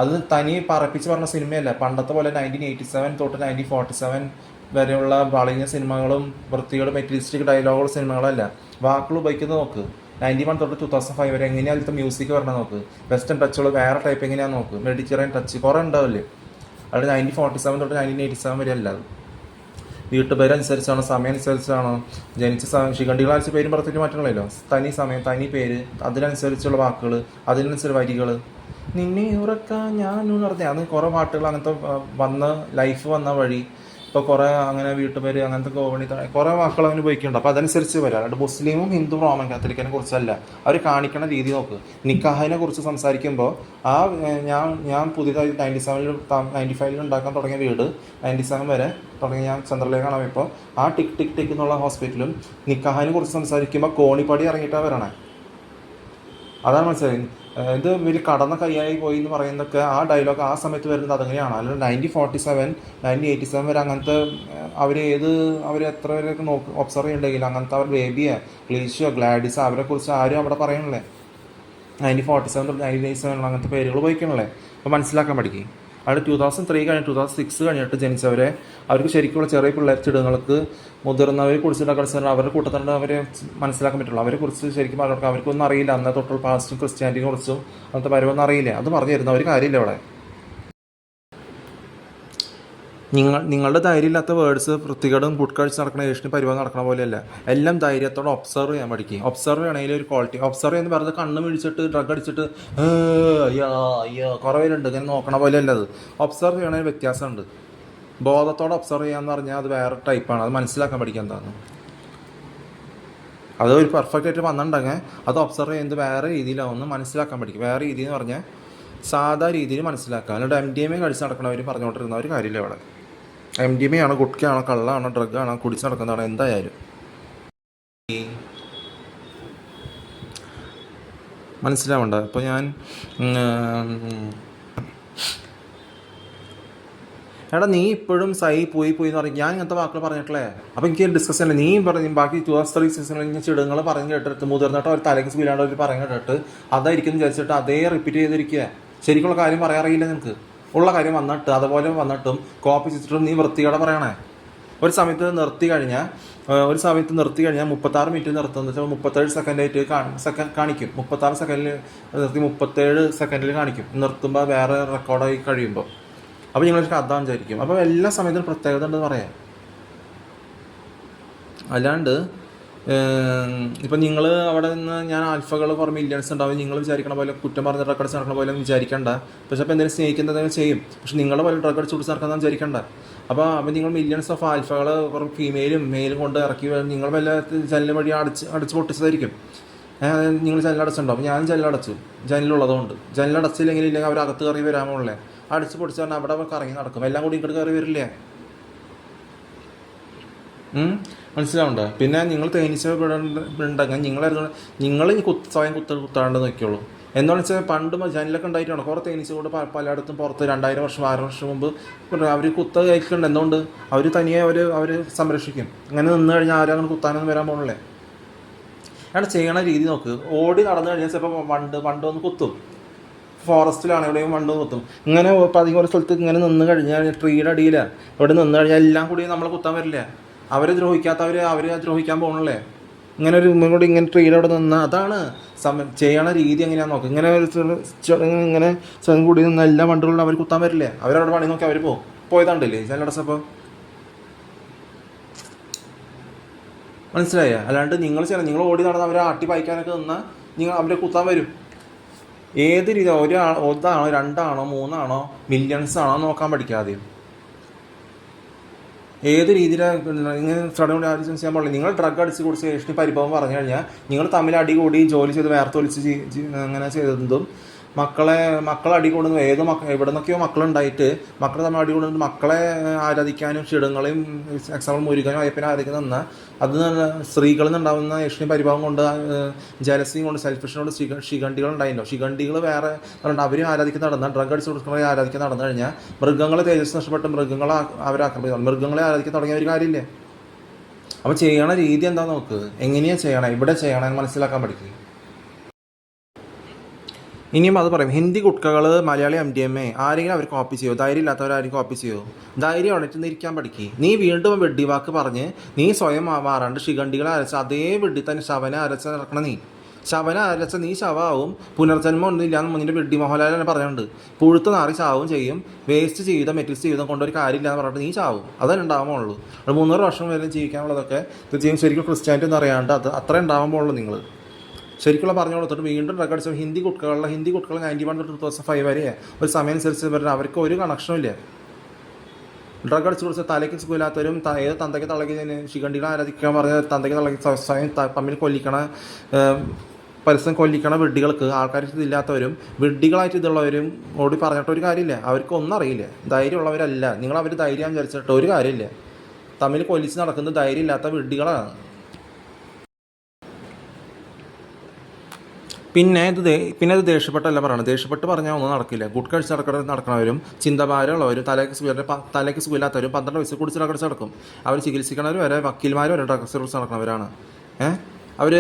[SPEAKER 1] അത് തനി പറപ്പിച്ച് പറഞ്ഞ സിനിമയല്ല. പണ്ടത്തെ പോലെ 1987 തൊട്ട് 1947 വരെയുള്ള വളഞ്ഞ സിനിമകളും വൃത്തികളും മെറ്റലിസ്റ്റിക് ഡയലോഗുള്ള സിനിമകളല്ല. വാക്കുകൾ ഉപയോഗിക്കുന്നത് നോക്ക്. 91 തൊട്ട് 2005 വരെ എങ്ങനെയാണ് അതിലത്തെ മ്യൂസിക് പറഞ്ഞാൽ നോക്ക്. വെസ്റ്റേൺ ടച്ചുകൾ വേറെ ടൈപ്പ് എങ്ങനെയാണെന്ന് നോക്ക്. മെഡിറ്ററേനിയൻ ടച്ച് കുറേ ഉണ്ടാവില്ലേ. അത് 1947 തൊട്ട് 1987 വരെ അല്ല. അത് വീട്ടുപേരനുസരിച്ചാണോ, സമയം അനുസരിച്ചാണോ, ജനിച്ച ശിഖണ്ഡികളാഴ്ച പേരും പറഞ്ഞിട്ട് മാറ്റണമല്ലോ. തനി സമയം, തനി പേര്, അതിനനുസരിച്ചുള്ള വാക്കുകൾ, അതിനനുസരിച്ച് വരികൾ. നിന്നെ ഉറക്കാൻ ഞാൻ പറഞ്ഞാൽ അത് കുറേ പാട്ടുകൾ അങ്ങനത്തെ വന്ന ലൈഫ് വന്ന വഴി. ഇപ്പോൾ കുറേ അങ്ങനെ വീട്ടുപേര് അങ്ങനത്തെ ഗോവണി കുറേ വാക്കുകൾ അങ്ങനെ ഉപയോഗിക്കുന്നുണ്ട്. അപ്പോൾ അതനുസരിച്ച് വരാം. അല്ലാണ്ട് മുസ്ലിമും ഹിന്ദു റോമൻ കാത്തലിക്കിനെ കുറിച്ചല്ല അവർ കാണിക്കുന്ന രീതി നോക്ക്. നിക്കാഹിനെ കുറിച്ച് സംസാരിക്കുമ്പോൾ ഞാൻ പുതിയതായി 95 ഉണ്ടാക്കാൻ തുടങ്ങിയ വീട് 97 വരെ തുടങ്ങി ഞാൻ ചന്ദ്രലേഖാണ് ഇപ്പോൾ ആ ടിക് എന്നുള്ള ഹോസ്പിറ്റലും നിക്കാഹിനെ കുറിച്ച് സംസാരിക്കുമ്പോൾ കോണിപ്പടി ഇറങ്ങിയിട്ടാണ് വരണേ. അതാണ് മനസ്സിലായി. ഇത് വലിയ കടന്ന കൈയായി പോയി എന്ന് പറയുന്നതൊക്കെ ആ ഡയലോഗ് ആ സമയത്ത് വരുന്നത് അതങ്ങനെയാണ്. അല്ലാണ്ട് 1947 1987 വരെ അങ്ങനത്തെ അവർ എത്ര പേരൊക്കെ ഒബ്സർവ് ചെയ്യണ്ടെങ്കിൽ അങ്ങനത്തെ അവർ ബേബിയോ ക്ലീഷോ ഗ്ലാഡിസോ അവരെ കുറിച്ച് ആരും അവിടെ പറയണല്ലേ. 1947 തൊട്ട് 1987 അങ്ങനത്തെ പേരുകൾ ഉപയോഗിക്കണല്ലേ. അപ്പോൾ മനസ്സിലാക്കാൻ പഠിക്കും. അവിടെ 2003 കഴിഞ്ഞ് 2006 കഴിഞ്ഞിട്ട് ജനിച്ചവരെ അവർക്ക് ശരിക്കുള്ള ചെറിയ പിള്ളേർ ചിടങ്ങൾക്ക് മുതിർന്നവരെ കുറിച്ചിട്ട് കളിച്ചാൽ അവരുടെ കൂട്ടത്തിൽ അവരെ മനസ്സിലാക്കാൻ പറ്റുള്ളൂ. അവരെ കുറിച്ച് ശരിക്കും അവർക്കൊന്നും അറിയില്ല. അന്നേ തൊട്ടുള്ള പാസ്റ്റും ക്രിസ്ത്യാനിറ്റിനെ കുറിച്ചും അന്നത്തെ പരമൊന്നും അറിയില്ല. അത് പറഞ്ഞു തരുന്ന ഒരു കാര്യമില്ല അവിടെ. നിങ്ങളുടെ ധൈര്യമില്ലാത്ത വേർഡ്സ് വൃത്തികേടും കുട്ടക്കഴിച്ച് നടക്കുന്ന ഏഷ്യന് പരിപാടി നടക്കണ പോലെയല്ല. എല്ലാം ധൈര്യത്തോടെ ഒബ്സർവ് ചെയ്യാൻ പഠിക്കും. ഒബ്സർവ് ചെയ്യണമെങ്കിൽ ഒരു ക്വാളിറ്റി. ഒബ്സർവ് ചെയ്യുന്ന പറഞ്ഞത് കണ്ണ് പിടിച്ചിട്ട് ഡ്രഗ് അടിച്ചിട്ട് അയ്യോ അയ്യോ കുറേ പേരുണ്ട് ഇങ്ങനെ നോക്കണ പോലെയല്ല. അത് ഒബ്സർവ് ചെയ്യണതിന് വ്യത്യാസമുണ്ട്. ബോധത്തോടെ ഒബ്സർവ് ചെയ്യാന്ന് പറഞ്ഞാൽ അത് വേറെ ടൈപ്പാണ്. അത് മനസ്സിലാക്കാൻ പഠിക്കാൻ എന്താണ് അത് ഒരു പെർഫെക്റ്റ് ആയിട്ട് വന്നിട്ടുണ്ടെങ്കിൽ അത് ഒബ്സർവ് ചെയ്യുന്നത് വേറെ രീതിയിലാവുമെന്ന് മനസ്സിലാക്കാൻ പഠിക്കും. വേറെ രീതി എന്ന് പറഞ്ഞാൽ സാധാ രീതിയിൽ മനസ്സിലാക്കുക. അല്ലാണ്ട് MDMA കഴിച്ച് നടക്കണവർ പറഞ്ഞുകൊണ്ടിരുന്ന ഒരു കാര്യമില്ല ഇവിടെ. MDMA ആണോ ഗുഡ്കയാണോ കള്ളാണോ ഡ്രഗാണോ കുടിച്ച് നടക്കുന്നതാണോ എന്തായാലും മനസ്സിലാവണ്ട. ഇപ്പോൾ ഞാൻ എടാ നീ ഇപ്പോഴും പോയി എന്ന് പറയും. ഞാൻ ഇങ്ങനത്തെ വാക്കുകൾ പറഞ്ഞിട്ടില്ലേ? അപ്പോൾ എനിക്ക് ഡിസ്കസ് ചെയ്യണം. നീ പറഞ്ഞു ബാക്കി 2 or 3 സീസണിൽ ചിടങ്ങൾ പറഞ്ഞു കേട്ടിട്ട് മുതിർന്നിട്ട് അവർ തലയ്ക്ക് വീഴാണ്ട് അവർ പറഞ്ഞു കേട്ടിട്ട് അതായിരിക്കും വിചാരിച്ചിട്ട് അതേ റിപ്പീറ്റ് ചെയ്തിരിക്കുക. ശരിക്കുള്ള കാര്യം പറയാറിയില്ല നിനക്ക്. ഉള്ള കാര്യം വന്നിട്ട് അതുപോലെ വന്നിട്ടും കോപ്പി ചെയ്തിട്ടും നീ വൃത്തിയോടെ പറയണേ. ഒരു സമയത്ത് നിർത്തി കഴിഞ്ഞാൽ 36 മിനിറ്റ് നിർത്തുന്നത് വെച്ചാൽ 37 സെക്കൻഡായിട്ട് കാണിക്കും. 36 സെക്കൻഡിൽ നിർത്തി 37 സെക്കൻഡിൽ കാണിക്കും. നിർത്തുമ്പോൾ വേറെ റെക്കോർഡായി കഴിയുമ്പോൾ അപ്പോൾ നിങ്ങളൊരു കഥ വിചാരിക്കും. അപ്പോൾ എല്ലാ സമയത്തും പ്രത്യേകത ഉണ്ടെന്ന് പറയാം. അല്ലാണ്ട് ഇപ്പം നിങ്ങൾ അവിടെ നിന്ന് ഞാൻ ആൽഫകൾ കുറേ മില്യൺസ് ഉണ്ടാവും നിങ്ങൾ വിചാരിക്കണ പോലെ കുറ്റം പറഞ്ഞ് ഡ്രഗ് അടിച്ച് നടക്കണ പോലെ വിചാരിക്കണ്ട. പക്ഷേ അപ്പോൾ എന്തെങ്കിലും സ്നേഹിക്കുന്നത് ചെയ്യും. പക്ഷെ നിങ്ങളുടെ പോലെ ഡ്രഗ് അടിച്ച് കുടിച്ച് നടക്കുന്നത് വിചാരിക്കണ്ട. അപ്പോൾ നിങ്ങൾ മില്യൺസ് ഓഫ് ആൽഫകൾ കുറേ ഫീമെയിലും മെയിലും കൊണ്ട് ഇറക്കി നിങ്ങൾ വല്ല ജനൽ വഴി അടിച്ച് പൊട്ടിച്ചതായിരിക്കും. നിങ്ങൾ ജനലടച്ചുണ്ടോ? അപ്പോൾ ഞാൻ ജനലുള്ളതുകൊണ്ട് ജനലടച്ചില്ലെങ്കിൽ അവരകത്ത് കയറി വരാമുള്ളേ. അടിച്ച് പൊടിച്ച് പറഞ്ഞാൽ അവിടെ കറങ്ങി നടക്കും. എല്ലാം കൂടി ഇങ്ങോട്ട് കയറി വരില്ലേ? മനസ്സിലാവുണ്ടോ? പിന്നെ നിങ്ങൾ തേനീച്ചപ്പെടുണ്ടെങ്കിൽ നിങ്ങൾ സ്വയം കുത്താണ്ട് നോക്കിയോളൂ. എന്താണെന്ന് വെച്ചാൽ പണ്ട് ജനലൊക്കെ ഉണ്ടായിട്ടാണ് കുറേ തേനീച്ച കൂടെ പലയിടത്തും പുറത്ത് 2000 വർഷം 1000 വർഷം മുമ്പ് അവർ കുത്ത കഴിക്കുന്നുണ്ട്. എന്തുകൊണ്ട്? അവർ തനിയെ അവർ സംരക്ഷിക്കും. അങ്ങനെ നിന്ന് കഴിഞ്ഞാൽ ആരും അങ്ങനെ കുത്താനൊന്നും വരാൻ പോകണല്ലേ. അവിടെ ചെയ്യണ രീതി നോക്ക്. ഓടി നടന്നു കഴിഞ്ഞാൽ ചിലപ്പോൾ വണ്ട് വന്ന് കുത്തും. ഫോറസ്റ്റിലാണ് എവിടെയും വണ്ട് കുത്തും. ഇങ്ങനെ അധികം ഒരു സ്ഥലത്ത് ഇങ്ങനെ നിന്ന് കഴിഞ്ഞാൽ ട്രീയുടെ അടിയിലാണ് ഇവിടെ നിന്ന് കഴിഞ്ഞാൽ എല്ലാം കൂടി നമ്മളെ കുത്താൻ വരില്ല. അവരെ ദ്രോഹിക്കാൻ പോകണല്ലേ. ഇങ്ങനെ ഒരു കൂടി ഇങ്ങനെ ട്രീയുടെ അവിടെ നിന്ന് അതാണ് ചെയ്യണ രീതി എങ്ങനെയാണെന്ന് നോക്കുക. ഇങ്ങനെ കൂടി നിന്ന് എല്ലാ വണ്ടുകളും അവർ കുത്താൻ വരില്ലേ. അവരവിടെ പണി നോക്കി അവർ പോയതാണ്ടില്ലേ ചിലടച്ചപ്പോൾ. മനസ്സിലായ? അല്ലാണ്ട് നിങ്ങൾ ഓടി നടന്ന് അവരെ ആട്ടി പായിക്കാനൊക്കെ നിന്നാൽ അവരെ കുത്താൻ വരും. ഏത് രീതി ഒന്നാണോ 2 ആണോ 3 ആണോ മില്യൺസ് ആണോ നോക്കാൻ പഠിക്കാതെയും ഏത് രീതിയിലാണ് ഇങ്ങനെ സഡൻ ആരും ചെയ്യാൻ പാടില്ല. നിങ്ങൾ ഡ്രഗ് അടിച്ച് കുടിച്ച് ഏഷ്ണി പരിഭവം പറഞ്ഞു കഴിഞ്ഞാൽ നിങ്ങൾ തമ്മിൽ അടി കൂടി ജോലി ചെയ്ത് വേർത്തൊലിച്ച് അങ്ങനെ ചെയ്തതും മക്കളെ അടി കൊണ്ടുവന്നു. എവിടെ നിന്നൊക്കെയോ മക്കളുണ്ടായിട്ട് മക്കളെ തമ്മിൽ അടി കൊണ്ടുവന്ന് മക്കളെ ആരാധിക്കാനും ക്ഷീടങ്ങളെയും എക്സാമ്പിൾ മുരുകാനും അയ്യപ്പനെ ആരാധിക്കുന്ന നിന്നാൽ അത് സ്ത്രീകളിൽ നിന്നുണ്ടാകുന്ന യക്ഷിണി പരിഭാവം കൊണ്ട് ജലസിയും കൊണ്ട് സെൽഫിഷിനോട് ശിഖണ്ഡികൾ ഉണ്ടായില്ലോ. ശിഖണ്ഡികൾ വേറെ അവരും ആരാധിക്കുന്ന നടന്നാൽ ഡ്രഗ് അടിച്ച് കൊടുക്കുന്നവരെ ആരാധിക്കാൻ നടന്നു കഴിഞ്ഞാൽ മൃഗങ്ങളെ തേജസ് നഷ്ടപ്പെട്ട് മൃഗങ്ങളെ അവരാക്രമിക്കണം. മൃഗങ്ങളെ ആരാധിക്കാൻ തുടങ്ങിയ ഒരു കാര്യമില്ലേ. അപ്പോൾ ചെയ്യണ രീതി എന്താ നോക്ക്. എങ്ങനെയാണ് ചെയ്യണം, ഇവിടെ ചെയ്യണം എന്ന് മനസ്സിലാക്കാൻ പഠിക്കുക. ഇനിയും അത് പറയും. ഹിന്ദി കുട്ടകൾ മലയാളി MDMA ആരെങ്കിലും അവർ കോപ്പി ചെയ്യുമോ? ധൈര്യം ഇല്ലാത്തവരാരും കോപ്പി ചെയ്യുമോ? ധൈര്യം ഉണർത്തി ഇരിക്കാൻ പഠിക്കുക. നീ വീണ്ടും വെടിവാക്ക് പറഞ്ഞ് നീ സ്വയം മാറാണ്ട് ശിഖണ്ഡികളെ അരച്ച അതേ വെടി തന്നെ ശവനെ അരച്ച നടക്കണം. ശവനെ അരച്ച നീ ശവമാവും. പുനർജന്മം ഒന്നുമില്ലാന്ന് മുന്നിൻ്റെ വെഡ്ഡി മോഹൻലാൽ തന്നെ പറയുന്നുണ്ട്. പുഴുത്ത് നാറി ചാവും ചെയ്യും. വേസ്റ്റ് ജീവിതം മെറ്റിൽസ് ജീവിതം കൊണ്ടൊരു കാര്യമില്ലാന്ന് പറഞ്ഞിട്ട് നീ ചാവും. അതന്നെ ഉണ്ടാകുമ്പോഴുള്ളൂ. 300 വർഷം വരെ ജീവിക്കാനുള്ളതൊക്കെ തീർച്ചയായും ശരിക്കും ക്രിസ്ത്യാനിറ്റി ഒന്നും അറിയാണ്ട് അത്ര ഉണ്ടാകുമ്പോഴുള്ളൂ. നിങ്ങൾ ശരിക്കുള്ള പറഞ്ഞു കൊടുത്തിട്ട് വീണ്ടും ഡ്രഗ് അടിച്ച ഹിന്ദി കുട്ടികൾ 91 തൊട്ട് 2005 വരെ ഒരു സമയം അനുസരിച്ച് വരുന്ന അവർക്ക് ഒരു കണക്ഷനും ഇല്ല. ഡ്രഗ് അടിച്ച് കുറിച്ച് തലയ്ക്ക് സുഖമില്ലാത്തവരും ഏത് തന്തയ്ക്ക് തളയ്ക്ക് ശിഖണ്ഡികളെ ആരാധിക്കാൻ പറഞ്ഞ തന്തയ്ക്ക് തളയ്ക്ക് സ്വയം തമ്മിൽ പരസ്യം കൊല്ലിക്കണ വെഡ്ഡികൾക്ക് ആൾക്കാർക്ക് ഇതില്ലാത്തവരും വെഡ്ഡികളായിട്ട് ഇതുള്ളവരും ഓടി പറഞ്ഞിട്ട് ഒരു കാര്യമില്ല. അവർക്ക് ഒന്നും അറിയില്ല. ധൈര്യമുള്ളവരല്ല. അവർ ധൈര്യം വിചാരിച്ചിട്ട് ഒരു കാര്യമില്ല. തമ്മിൽ കൊല്ലിച്ച് നടക്കുന്നത് ധൈര്യമില്ലാത്ത വെഡ്ഡികളാണ്. പിന്നെ ഇത് ദേഷ്യപ്പെട്ടല്ല പറയണം. ദേഷ്യപ്പെട്ട് പറഞ്ഞാൽ ഒന്നും നടക്കില്ല. ഗുഡ് കഴിച്ച് നടക്കണവരും ചിന്തഭാരമുള്ളവരും തലയ്ക്ക് സുഖമില്ലാത്തവരും 12 വയസ്സ് കുടിച്ച് ഡ്രഗ്സ് നടക്കും. അവർ ചികിത്സിക്കണവർ വരെ വക്കീൽമാർ വരെ ഡ്രഗ്സ് കുറിച്ച് നടക്കുന്നവരാണ്. അവർ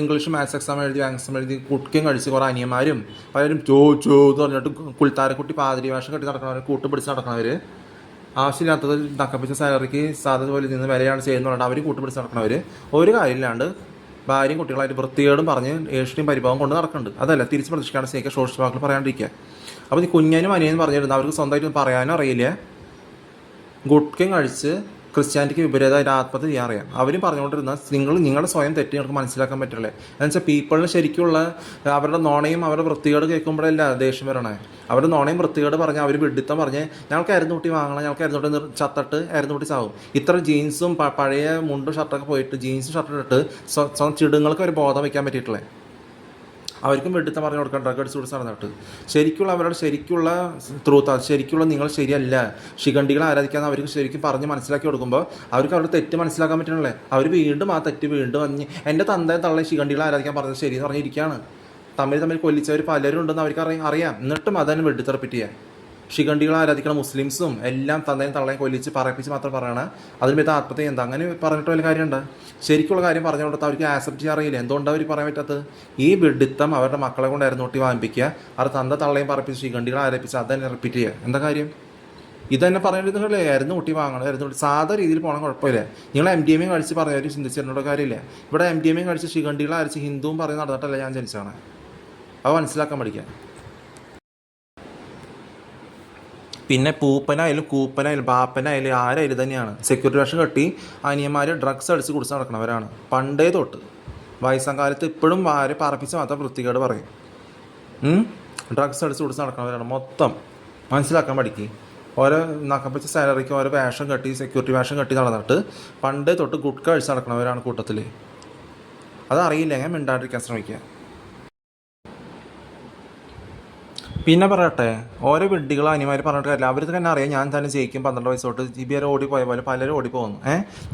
[SPEAKER 1] ഇംഗ്ലീഷ് മാത്സ് എക്സാം എഴുതി കുട്ടിയും കഴിച്ച് കുറേ അനിയന്മാരും പലരും എന്ന് പറഞ്ഞിട്ട് കുൽത്താരക്കുട്ടി പാതിരി വേഷം കെട്ടി നടക്കുന്നവർ കൂട്ടുപിടിച്ച് നടക്കുന്നവർ ആവശ്യമില്ലാത്തത് നക്കപ്പിച്ച സാലറിക്ക് സാധ്യത പോലെ നിന്ന് വിലയാണ് ചെയ്യുന്നതുകൊണ്ട് അവർ കൂട്ടുപിടിച്ച് നടക്കുന്നവർ ഒരു കാര്യമില്ലാണ്ട് ഭാര്യയും കുട്ടികളായിട്ട് വൃത്തികേടും പറഞ്ഞ് ഏഷ്ണിയും പരിഭാവം കൊണ്ട് നടക്കുന്നുണ്ട്. അതല്ല തിരിച്ച് പ്രതീക്ഷിക്കാണ്ട് സ്നേഹിക്കുക സോഷ്യൽ വാക്കിൽ പറയാണ്ടിരിക്കുക. അപ്പോൾ ഈ കുഞ്ഞനും അനിയനും പറഞ്ഞിരുന്നു അവർക്ക് സ്വന്തമായിട്ട് പറയാനും അറിയില്ല. ഗുഡ്കയും കഴിച്ച് ക്രിസ്ത്യാനിറ്റിക്ക് വിപരീതമായിട്ട് ആത്മഹത്യ ചെയ്യാൻ അറിയാം. അവരും പറഞ്ഞുകൊണ്ടിരുന്ന നിങ്ങളുടെ സ്വയം തെറ്റ് നിങ്ങൾക്ക് മനസ്സിലാക്കാൻ പറ്റില്ലേ എന്ന് വെച്ചാൽ പീപ്പിളിന് ശരിക്കുള്ള അവരുടെ നോണയും അവരുടെ വൃത്തികേട് കേൾക്കുമ്പോഴല്ല ദേഷ്യം വരണേ. അവരുടെ നോണയും വൃത്തികേട് പറഞ്ഞാൽ അവർ വിഡിത്തം പറഞ്ഞ് ഞങ്ങൾക്ക് അരുന്നൂട്ടി വാങ്ങണം, ഞങ്ങൾക്ക് അരുന്നൂട്ടി ചത്തട്ട് അരുന്നൂട്ടി ചാവും. ഇത്ര ജീൻസും പഴയ മുണ്ടും ഷർട്ടൊക്കെ പോയിട്ട് ജീൻസും ഷർട്ടും ഇട്ട് സ്വന്തം ചിടുങ്ങൾക്ക് ഒരു ബോധം വയ്ക്കാൻ പറ്റിയിട്ടില്ലേ. അവർക്കും വെട്ടിത്തം പറഞ്ഞു കൊടുക്കാൻ ഡ്രഗ് അടിച്ച് കൊടുത്ത് നടന്നിട്ട് ശരിക്കുള്ള അവരുടെ ശരിക്കുള്ള ട്രൂത്ത്, ശരിക്കുള്ള നിങ്ങൾ ശരിയല്ല, ശിഖണ്ഡികളെ ആരാധിക്കാന്ന് അവർക്ക് ശരിക്കും പറഞ്ഞ് മനസ്സിലാക്കി കൊടുക്കുമ്പോൾ അവർക്ക് അവരുടെ തെറ്റ് മനസ്സിലാക്കാൻ പറ്റണല്ലേ. അവർ വീണ്ടും ആ തെറ്റ് വീണ്ടും പറഞ്ഞ് എൻ്റെ തന്തയെ തള്ളെ ശിഖണ്ഡികളെ ആരാധിക്കാൻ പറഞ്ഞത് ശരിയെന്ന് പറഞ്ഞിരിക്കുകയാണ്. തമ്മിൽ കൊല്ലിച്ചവർ പലരും ഉണ്ടെന്ന് അവർക്ക് അറിയാം. എന്നിട്ടും അതന്നെ വെട്ടിത്ത് റിപ്പീറ്റ് ചെയ്യാം. ശിഖണ്ഡികളെ ആരാധിക്കുന്ന മുസ്ലിംസും എല്ലാം തന്തയും തള്ളയും കൊല്ലിച്ച് പറയിപ്പിച്ച് മാത്രം പറയണം അതിന് പറ്റി ആത്മഹത്യ എന്താ. അങ്ങനെ പറഞ്ഞിട്ട് വലിയ കാര്യമുണ്ട്. ശരിക്കുള്ള കാര്യം പറഞ്ഞു കൊടുത്താൽ അവർക്ക് ആക്സെപ്റ്റ് ചെയ്യാറിയില്ല. എന്തുകൊണ്ടാണ് അവർ പറയാൻ പറ്റാത്തത്? ഈ വിഡിത്തം അവരുടെ മക്കളെ കൊണ്ട് അരുന്നൂട്ടി വാങ്ങിപ്പിക്കുക, അവർ തന്ത തള്ളയും പറയിപ്പിച്ച് ശിഖണ്ഡികളെ ആരംഭിച്ച് അതന്നെ റിപ്പീറ്റ് ചെയ്യുക. എന്താ കാര്യം? ഇതന്നെ പറഞ്ഞിരുന്നല്ലേ അരുന്നൂട്ടി വാങ്ങണം, അരുന്നൂട്ടി സാധാ രീതിയിൽ പോകണം, കുഴപ്പമില്ല. നിങ്ങൾ MDMA കഴിച്ച് പറഞ്ഞവർ ചിന്തിച്ചിരുന്നോട് കാര്യമില്ല. ഇവിടെ MDMA കഴിച്ച് ശിഖണ്ഡികളെ അരച്ച് ഹിന്ദുവും പറഞ്ഞ് നടന്നിട്ടല്ല ഞാൻ ജനിച്ചാണ്. അത് മനസ്സിലാക്കാൻ പഠിക്കുക. പിന്നെ പൂപ്പനായാലും കൂപ്പനായാലും ബാപ്പനായാലും ആരായാലും തന്നെയാണ് സെക്യൂരിറ്റി വേഷം കെട്ടി അനിയന്മാർ ഡ്രഗ്സ് അടിച്ച് കുടിച്ച് നടക്കുന്നവരാണ് പണ്ടേ തൊട്ട്. വയസ്സാം കാലത്ത് ഇപ്പോഴും ആരെ പറപ്പിച്ച് മാത്രം വൃത്തികേട് പറയും. ഡ്രഗ്സ് അടിച്ച് കുടിച്ച് നടക്കുന്നവരാണ് മൊത്തം. മനസ്സിലാക്കാൻ പഠിക്കുക. ഓരോ നക്കപ്പിച്ച സാലറിക്ക് ഓരോ വേഷം കെട്ടി സെക്യൂരിറ്റി വേഷം കെട്ടി നടന്നിട്ട് പണ്ടേ തൊട്ട് ഗുഡ്ക കഴിച്ച് നടക്കുന്നവരാണ് കൂട്ടത്തിൽ. അതറിയില്ലെങ്കിൽ മിണ്ടാണ്ടിരിക്കാൻ ശ്രമിക്കുക. പിന്നെ പറയട്ടെ, ഓരോ വിഡ്ഢികൾ അനിമാർ പറഞ്ഞിട്ട് കാര്യമില്ല. അവർക്ക് തന്നെ അറിയാം ഞാൻ തന്നെ ജയിക്കും 12 വയസ്സ് തൊട്ട് GBR ഓടിപ്പോയ പോലെ പലരും ഓടിപ്പോകുന്നു.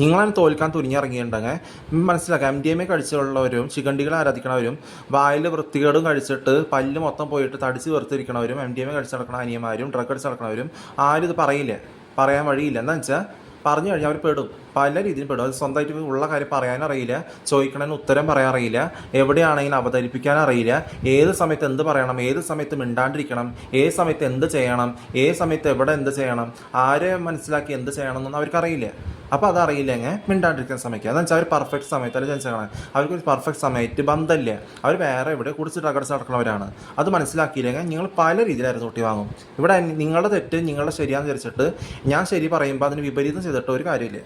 [SPEAKER 1] നിങ്ങളതിന് തോൽക്കാൻ തുനിഞ്ഞിറങ്ങിയിട്ടുണ്ടെങ്കിൽ മനസ്സിലാക്കാം. MDMA കഴിച്ചുള്ളവരും ശിഖണ്ഡികളെ ആരാധിക്കണവരും വായിൽ വൃത്തികേടും കഴിച്ചിട്ട് പല്ല് മൊത്തം പോയിട്ട് തടിച്ച് വെറുത്തിരിക്കണവരും MDMA കഴിച്ച് നടക്കുന്ന അനിയന്മാരും ഡ്രഗ് അടിച്ച് നടക്കണവരും ആരും ഇത് പറയില്ല, പറയാൻ വഴിയില്ല. എന്താണെന്ന് വെച്ചാൽ പറഞ്ഞു കഴിഞ്ഞാൽ അവർ പെടും, പല രീതിയിൽ പെടും. അത് സ്വന്തമായിട്ട് ഉള്ള കാര്യം പറയാനറിയില്ല, ചോദിക്കണതിന് ഉത്തരം പറയാൻ അറിയില്ല, എവിടെയാണെങ്കിലും അവതരിപ്പിക്കാൻ അറിയില്ല, ഏത് സമയത്ത് എന്ത് പറയണം, ഏത് സമയത്ത് മിണ്ടാണ്ടിരിക്കണം, ഏത് സമയത്ത് എന്ത് ചെയ്യണം, ഏത് സമയത്ത് എവിടെ എന്ത് ചെയ്യണം, ആരെ മനസ്സിലാക്കി എന്ത് ചെയ്യണം എന്നൊന്നും അവർക്കറിയില്ല. അപ്പോൾ അതറിയില്ലെങ്കിൽ മിണ്ടാണ്ടിരിക്കാൻ ശ്രമിക്കുക. എന്ന് വെച്ചാൽ അവർ പെർഫെക്റ്റ് സമയത്തല്ല ജനിച്ചാണ്. അവർക്ക് പെർഫെക്റ്റ് സമയത്ത് ബന്ധമില്ല. അവർ വേറെ എവിടെ കുടിച്ച് ഡ്രഗ്സ് നടക്കുന്നവരാണ്. അത് മനസ്സിലാക്കിയില്ലെങ്കിൽ നിങ്ങൾ പല രീതിയിലായിരുന്നു തൊട്ടി വാങ്ങും. ഇവിടെ നിങ്ങളുടെ തെറ്റ് നിങ്ങളുടെ ശരിയാണെന്ന് വിചാരിച്ചിട്ട് ഞാൻ ശരി പറയുമ്പോൾ അതിന് വിപരീതം ചെയ്തിട്ട് ഒരു കാര്യമില്ല.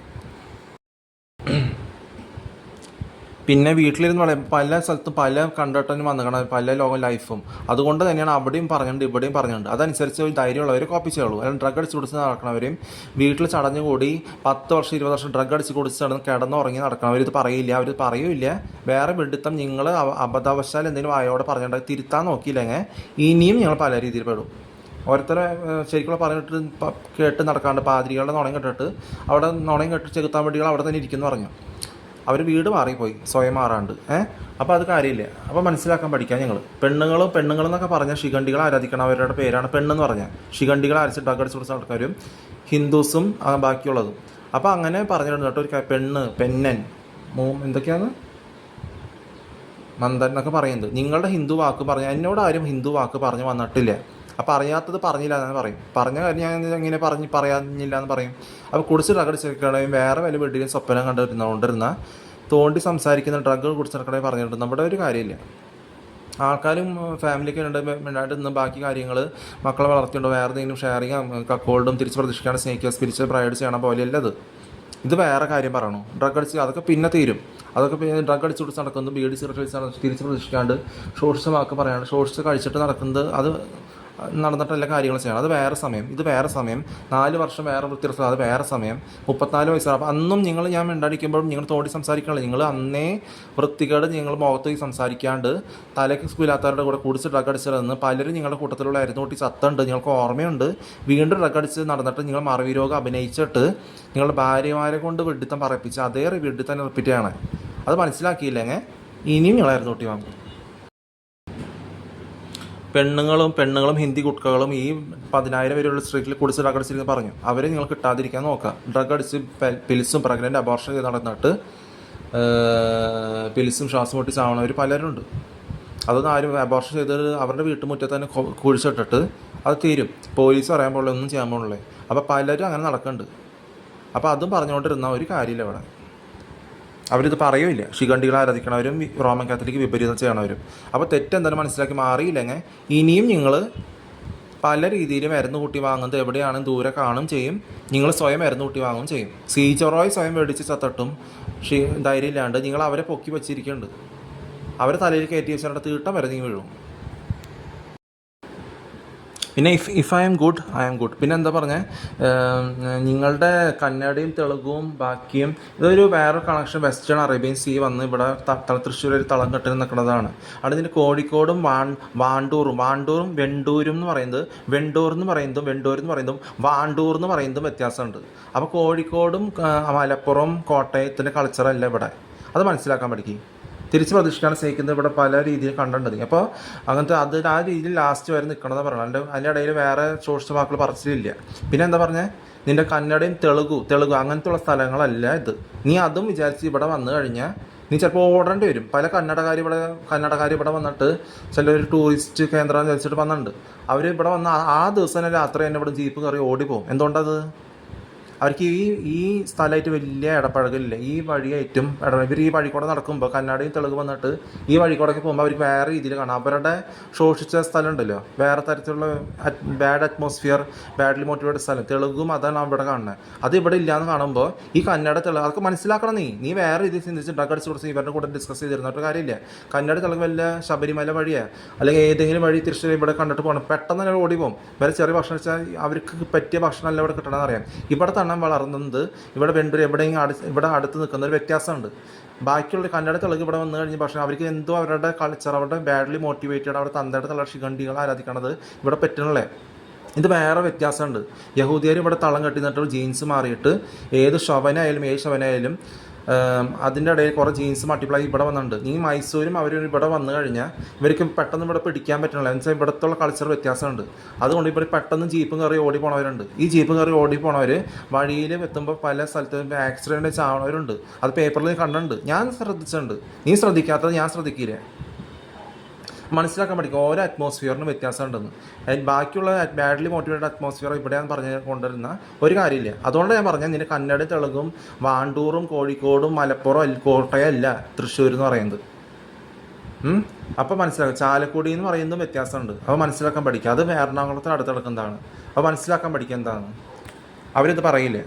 [SPEAKER 1] പിന്നെ വീട്ടിലിരുന്ന് വളരെ പല സ്ഥലത്തും പല കണ്ടട്ടനും വന്നിക്കണം, പല ലോകം ലൈഫും. അതുകൊണ്ട് തന്നെയാണ് അവിടെയും പറഞ്ഞിട്ടുണ്ട് ഇവിടെയും പറഞ്ഞിട്ടുണ്ട്. അതനുസരിച്ച് ഒരു ധൈര്യമുള്ളവർ കോപ്പി ചെയ്യുള്ളൂ. അല്ലെങ്കിൽ ഡ്രഗ് അടിച്ച് കുടിച്ച് നടക്കണവരെയും വീട്ടിൽ ചടഞ്ഞുകൂടി 10 വർഷം 20 വർഷം ഡ്രഗ് അടിച്ച് കുടിച്ച് നടന്ന് കിടന്നുറങ്ങി നടക്കണവർ ഇത് പറയില്ല, അവർ പറയൂല്ല. വേറെ വിഡിത്തം നിങ്ങൾ അബദ്ധവശാൽ എന്തെങ്കിലും വായോടെ പറഞ്ഞിട്ടുണ്ടെങ്കിൽ തിരുത്താൻ നോക്കിയില്ലെങ്കിൽ ഇനിയും ഞങ്ങൾ പല രീതിയിൽ പെടും. ഓരോരുത്തരെ ശരിക്കുള്ള പറഞ്ഞിട്ട് കേട്ട് നടക്കാണ്ട് പാതിരികളുടെ നുണയും കെട്ടിട്ട് അവിടെ നുണയും കെട്ടി ചെകുത്താൻ വേണ്ടികൾ അവിടെ തന്നെ ഇരിക്കുന്നു പറഞ്ഞു. അവർ വീട് മാറിപ്പോയി സ്വയം മാറാണ്ട്. അപ്പോൾ അത് കാര്യമില്ല. അപ്പോൾ മനസ്സിലാക്കാൻ പഠിക്കാൻ ഞങ്ങൾ. പെണ്ണുങ്ങളെന്നൊക്കെ പറഞ്ഞാൽ ശിഖണ്ഡികളെ ആരാധിക്കണവരുടെ പേരാണ് പെണ്ണെന്ന് പറഞ്ഞാൽ. ശിഖണ്ഡികളെ അരച്ച് ഡ്രഗ് അടിച്ച് കൊടുത്ത ആൾക്കാരും ഹിന്ദുസും ബാക്കിയുള്ളതും. അപ്പോൾ അങ്ങനെ പറഞ്ഞിട്ടുണ്ട് കേട്ടോ. ഒരു പെണ്ണൻ എന്തൊക്കെയാണ് മന്ദൻ എന്നൊക്കെ പറയുന്നത്. നിങ്ങളുടെ ഹിന്ദു വാക്ക് പറഞ്ഞാൽ എന്നോട് ആരും ഹിന്ദു വാക്ക് പറഞ്ഞ് വന്നിട്ടില്ല. അപ്പോൾ അറിയാത്തത് പറഞ്ഞില്ല എന്ന് പറയും. പറഞ്ഞ കാര്യം ഞാൻ ഇങ്ങനെ പറയാനില്ല എന്ന് പറയും. അപ്പോൾ കുടിച്ച് ഡ്രഗ് അടിച്ചിരിക്കണമെങ്കിൽ വേറെ വല്ല വീട്ടിലും സ്വപ്നം കൊണ്ടിരുന്ന തോണ്ടി സംസാരിക്കുന്ന ഡ്രഗ് കുടിച്ചിറക്കണേ പറഞ്ഞിട്ട് നമ്മുടെ ഒരു കാര്യമില്ല. ആൾക്കാരും ഫാമിലിയൊക്കെ ഉണ്ട് മിണ്ടായിട്ട് നിന്ന് ബാക്കി കാര്യങ്ങൾ മക്കളെ വളർത്തിയുണ്ടോ വേറെ എന്തെങ്കിലും ഷെയറിങ് കക്കോൾഡും തിരിച്ച് പ്രതീക്ഷിക്കാണ്ട് സ്നേഹിക്കുക സ്പിരിച്വൽ പ്രൈഡ് ചെയ്യണം പോലെയല്ല ഇത് വേറെ കാര്യം പറയണോ. ഡ്രഗ് അടിച്ച് അതൊക്കെ പിന്നെ തീരും. അതൊക്കെ ഡ്രഗ് അടിച്ച് കൊടുത്ത് നടക്കുന്നത് ബീഡി സിഗരറ്റ് കഴിച്ച് തിരിച്ച് പ്രതീക്ഷിക്കാണ്ട് ഷോർട്സ് വാക്ക് പറയാണ്ട് ഷോർട്സ് കഴിച്ചിട്ട് നടക്കുന്നത് അത് നടന്നിട്ടല്ല കാര്യങ്ങൾ ചെയ്യണം. അത് വേറെ സമയം, ഇത് വേറെ സമയം. 4 വർഷം വേറെ വൃത്തിരസം, അത് വേറെ സമയം. 34 വയസ്സാണ്. അപ്പോൾ അന്നും ഞാൻ മിണ്ടാടിക്കുമ്പോഴും നിങ്ങൾ തോണ്ടി സംസാരിക്കണല്ലോ. നിങ്ങൾ അന്നേ വൃത്തികേട് നിങ്ങൾ മുഖത്തേക്ക് സംസാരിക്കാണ്ട് തലയ്ക്ക് സ്കൂലാത്തവരുടെ കൂടെ കുടിച്ച് ഡ്രഗ് അടിച്ചിരുന്ന് പലരും നിങ്ങളുടെ കൂട്ടത്തിലുള്ള അരുന്നൂട്ടി ചത്തുണ്ട്. നിങ്ങൾക്ക് ഓർമ്മയുണ്ട്. വീണ്ടും ഡ്രഗ് അടിച്ച് നടന്നിട്ട് നിങ്ങൾ മറവി രോഗം അഭിനയിച്ചിട്ട് നിങ്ങളുടെ ഭാര്യമാരെ കൊണ്ട് വിഡിത്തം പറയിപ്പിച്ച് അതേ വിഡിത്തം റിപ്പീറ്റ് ചെയ്യണേ. അത് മനസ്സിലാക്കിയില്ലെങ്കിൽ ഇനിയും നിങ്ങൾ അരുന്നൂട്ടി വാങ്ങും. പെണ്ണുങ്ങളും ഹിന്ദി കുട്ടികളും ഈ 10,000 പേരുള്ള സ്ട്രീറ്റിൽ കുടിച്ച് ഡ്രഗ് അടിച്ചിരുന്ന് പറഞ്ഞു. അവരെ നിങ്ങൾ കിട്ടാതിരിക്കാൻ നോക്കുക. ഡ്രഗ് അടിച്ച് പിൽസും പ്രഗ്നൻ്റ് അബോർഷൻ ചെയ്ത് നടന്നിട്ട് പിൽസും ശ്വാസം മുട്ടി ചാവണവർ പലരുണ്ട്. അതൊന്നും ആരും അബോർഷൻ ചെയ്ത് അവരുടെ വീട്ടുമുറ്റത്ത് തന്നെ കുഴിച്ചിട്ടിട്ട് അത് തീരും. പോലീസ് പറയാൻ പോലുള്ള ഒന്നും ചെയ്യാൻ പോകുന്നില്ലേ. അപ്പോൾ പലരും അങ്ങനെ നടക്കുന്നുണ്ട്. അപ്പോൾ അതും പറഞ്ഞുകൊണ്ടിരുന്ന ഒരു കാര്യമില്ല ഇവിടെ. അവരിത് പറയുമില്ല. ശിഖണ്ഡികളെ ആരാധിക്കണവരും റോമൻ കാത്തലിക്ക് വിപരീതം ചെയ്യണവരും. അപ്പോൾ തെറ്റെന്തായാലും മനസ്സിലാക്കി മാറിയില്ലെങ്കിൽ ഇനിയും നിങ്ങൾ പല രീതിയിൽ മരുന്ന് കൂട്ടി വാങ്ങുന്നത് എവിടെയാണെന്ന് ദൂരെ കാണും ചെയ്യും. നിങ്ങൾ സ്വയം മരുന്ന് കൂട്ടി വാങ്ങും ചെയ്യും. സീജറോയ് സ്വയം മേടിച്ച് ചത്തട്ടും ധൈര്യം ഇല്ലാണ്ട് നിങ്ങൾ അവരെ പൊക്കി വെച്ചിരിക്കുന്നുണ്ട്. അവരെ തലയിൽ കയറ്റി വെച്ചിട്ട് തീട്ടം വരെ നീ വീഴും. പിന്നെ if I am good I am good. പിന്നെ എന്താ പറഞ്ഞത്, നിങ്ങളുടെ കന്നഡയും തെലുഗും ബാക്കിയും ഇതൊരു വേറെ കണക്ഷൻ വെസ്റ്റേൺ അറേബ്യൻ സീ വന്ന് ഇവിടെ തൃശ്ശൂർ ഒരു തളം കെട്ടി നിൽക്കുന്നതാണ്. അവിടെ ഇതിന് കോഴിക്കോടും വാണ്ടൂറും വെണ്ടൂരും എന്ന് പറയുന്നത് വെണ്ടൂർ എന്ന് പറയുന്നതും വാണ്ടൂർ എന്ന് പറയുന്നതും വ്യത്യാസമുണ്ട്. അപ്പോൾ കോഴിക്കോടും മലപ്പുറം കോട്ടയത്തിൻ്റെ കൾച്ചറല്ല ഇവിടെ. അത് മനസ്സിലാക്കാൻ പഠിക്കും. തിരിച്ച് പ്രതീക്ഷിക്കാൻ സ്നേഹിക്കുന്നത് ഇവിടെ പല രീതിയിൽ കണ്ടിട്ടുണ്ട്. അപ്പോൾ അങ്ങനത്തെ ആ രീതിയിൽ ലാസ്റ്റ് വരെ നിൽക്കണമെന്ന് പറയണം. അതിൻ്റെ ഇടയിൽ വേറെ സോഷ്യൽ വാക്കുകൾ പറച്ചിലില്ല. പിന്നെ എന്താ പറഞ്ഞത്, നിൻ്റെ കന്നഡയും തെലുഗു അങ്ങനത്തെ ഉള്ള സ്ഥലങ്ങളല്ല ഇത്. നീ അതും വിചാരിച്ച് ഇവിടെ വന്നു കഴിഞ്ഞാൽ നീ ചിലപ്പോൾ ഓടേണ്ടി വരും. പല കന്നഡക്കാർ ഇവിടെ വന്നിട്ട് ചിലർ ടൂറിസ്റ്റ് കേന്ദ്രം വിചാരിച്ചിട്ട് വന്നിട്ടുണ്ട്. അവർ ഇവിടെ വന്ന് ആ ദിവസം തന്നെ രാത്രി തന്നെ ഇവിടെ ജീപ്പ് കയറി ഓടിപ്പോകും. എന്തുകൊണ്ടത്? അവർക്ക് ഈ സ്ഥലമായിട്ട് വലിയ ഇടപഴകലില്ല. ഈ വഴിയായിട്ടും ഇവർ ഈ വഴിക്കൂടെ നടക്കുമ്പോൾ കന്നഡയും തെലുങ്ക് വന്നിട്ട് ഈ വഴിക്കൂടൊക്കെ പോകുമ്പോൾ അവർക്ക് വേറെ രീതിയിൽ കാണാം. അവരുടെ ശോഷിച്ച സ്ഥലം ഉണ്ടല്ലോ, വേറെ തരത്തിലുള്ള ബാഡ് അറ്റ്മോസ്ഫിയർ, ബാഡ്ലി മോട്ടിവേറ്റഡ് സ്ഥലം, തെലുങ്കും അതാണ് അവിടെ കാണുന്നത്. അത് ഇവിടെ ഇല്ലയെന്ന് കാണുമ്പോൾ ഈ കന്നഡ തെലുങ്ക് അതൊക്കെ മനസ്സിലാക്കണം. നീ വേറെ രീതിയിൽ ചിന്തിച്ച് ഡ്രഗ് കൊടുത്ത് ഇവരുടെ കൂടെ ഡിസ്കസ് ചെയ്തിരുന്നിട്ട് കാര്യമില്ല. കന്നഡ തെലുങ്ക് വല്ല ശബരിമല വഴിയോ അല്ലെങ്കിൽ ഏതെങ്കിലും വഴി തിരിച്ച് ഇവിടെ കണ്ടിട്ട് പോകണം. പെട്ടെന്ന് തന്നെ ഓടി പോകും. വേറെ ചെറിയ ഭക്ഷണം വെച്ചാൽ അവർക്ക് പറ്റിയ ഭക്ഷണമല്ല ഇവിടെ കിട്ടണമെന്ന് അറിയാം. ഇവിടെ വളർന്നത് ഇവിടെ വെണ്ടൂർ എവിടെയും ഇവിടെ അടുത്ത് നിൽക്കുന്ന ഒരു വ്യത്യാസമുണ്ട്. ബാക്കിയുള്ള കന്നഡ തെലുങ്ക് ഇവിടെ വന്നു കഴിഞ്ഞ പക്ഷേ അവർക്ക് എന്തോ അവരുടെ കൾച്ചർ, അവരുടെ ബാഡ്ലി മോട്ടിവേറ്റഡ്, അവിടെ തന്തയുടെ തള്ള ശിഖണ്ഡികൾ ആരാധിക്കണത് ഇവിടെ പറ്റണല്ലേ. ഇത് വേറെ വ്യത്യാസമുണ്ട്. യഹൂദിയർ ഇവിടെ തളം കെട്ടി നിന്നിട്ട് ജീൻസ് മാറിയിട്ട് ഏത് ശവനായാലും അതിൻ്റെ ഇടയിൽ കുറേ ജീൻസ് മൾട്ടിപ്ലൈ ഇവിടെ വന്നിട്ടുണ്ട്. നീ മൈസൂരും അവർ ഇവിടെ വന്നു കഴിഞ്ഞാൽ ഇവർക്ക് പെട്ടെന്ന് ഇവിടെ പിടിക്കാൻ പറ്റണില്ല. എന്ന് വെച്ചാൽ ഇവിടുത്തെ കൾച്ചർ വ്യത്യാസമുണ്ട്. അതുകൊണ്ട് ഇവിടെ പെട്ടെന്ന് ജീപ്പും കയറി ഓടി പോണവരുണ്ട്. ഈ ജീപ്പ് കയറി ഓടി പോണവർ വഴിയിൽ എത്തുമ്പോൾ പല സ്ഥലത്തും ആക്സിഡൻറ്റ് ചാവണവരുണ്ട്. അത് പേപ്പറിൽ കണ്ടിട്ടുണ്ട്, ഞാൻ ശ്രദ്ധിച്ചിട്ടുണ്ട്. നീ ശ്രദ്ധിക്കാത്തത് ഞാൻ ശ്രദ്ധിക്കില്ല. മനസ്സിലാക്കാൻ പഠിക്കും ഓരോ അറ്റ്മോസ്ഫിയറിനും വ്യത്യാസം ഉണ്ടെന്ന്. ബാക്കിയുള്ള ബാഡ്ലി മോട്ടിവേറ്റഡ് അറ്റ്മോസ്ഫിയർ ഇവിടെയാണ് പറഞ്ഞ് കൊണ്ടുവരുന്ന ഒരു കാര്യമില്ല. അതുകൊണ്ട് ഞാൻ പറഞ്ഞാൽ നിന്റെ കന്നഡ തെലുങ്കും വാണ്ടൂറും കോഴിക്കോടും മലപ്പുറം കോട്ടയല്ല തൃശ്ശൂർ എന്ന് പറയുന്നത്. അപ്പോൾ മനസ്സിലാക്കാം. ചാലക്കുടി എന്ന് പറയുന്നതും വ്യത്യാസമുണ്ട്. അപ്പോൾ മനസ്സിലാക്കാൻ പഠിക്കുക. അത് എറണാകുളത്തിന് അടുത്ത് കിടക്കുന്നതാണ്. അപ്പോൾ മനസ്സിലാക്കാൻ പഠിക്കുക എന്താണ് അവരിത് പറയില്ലേ.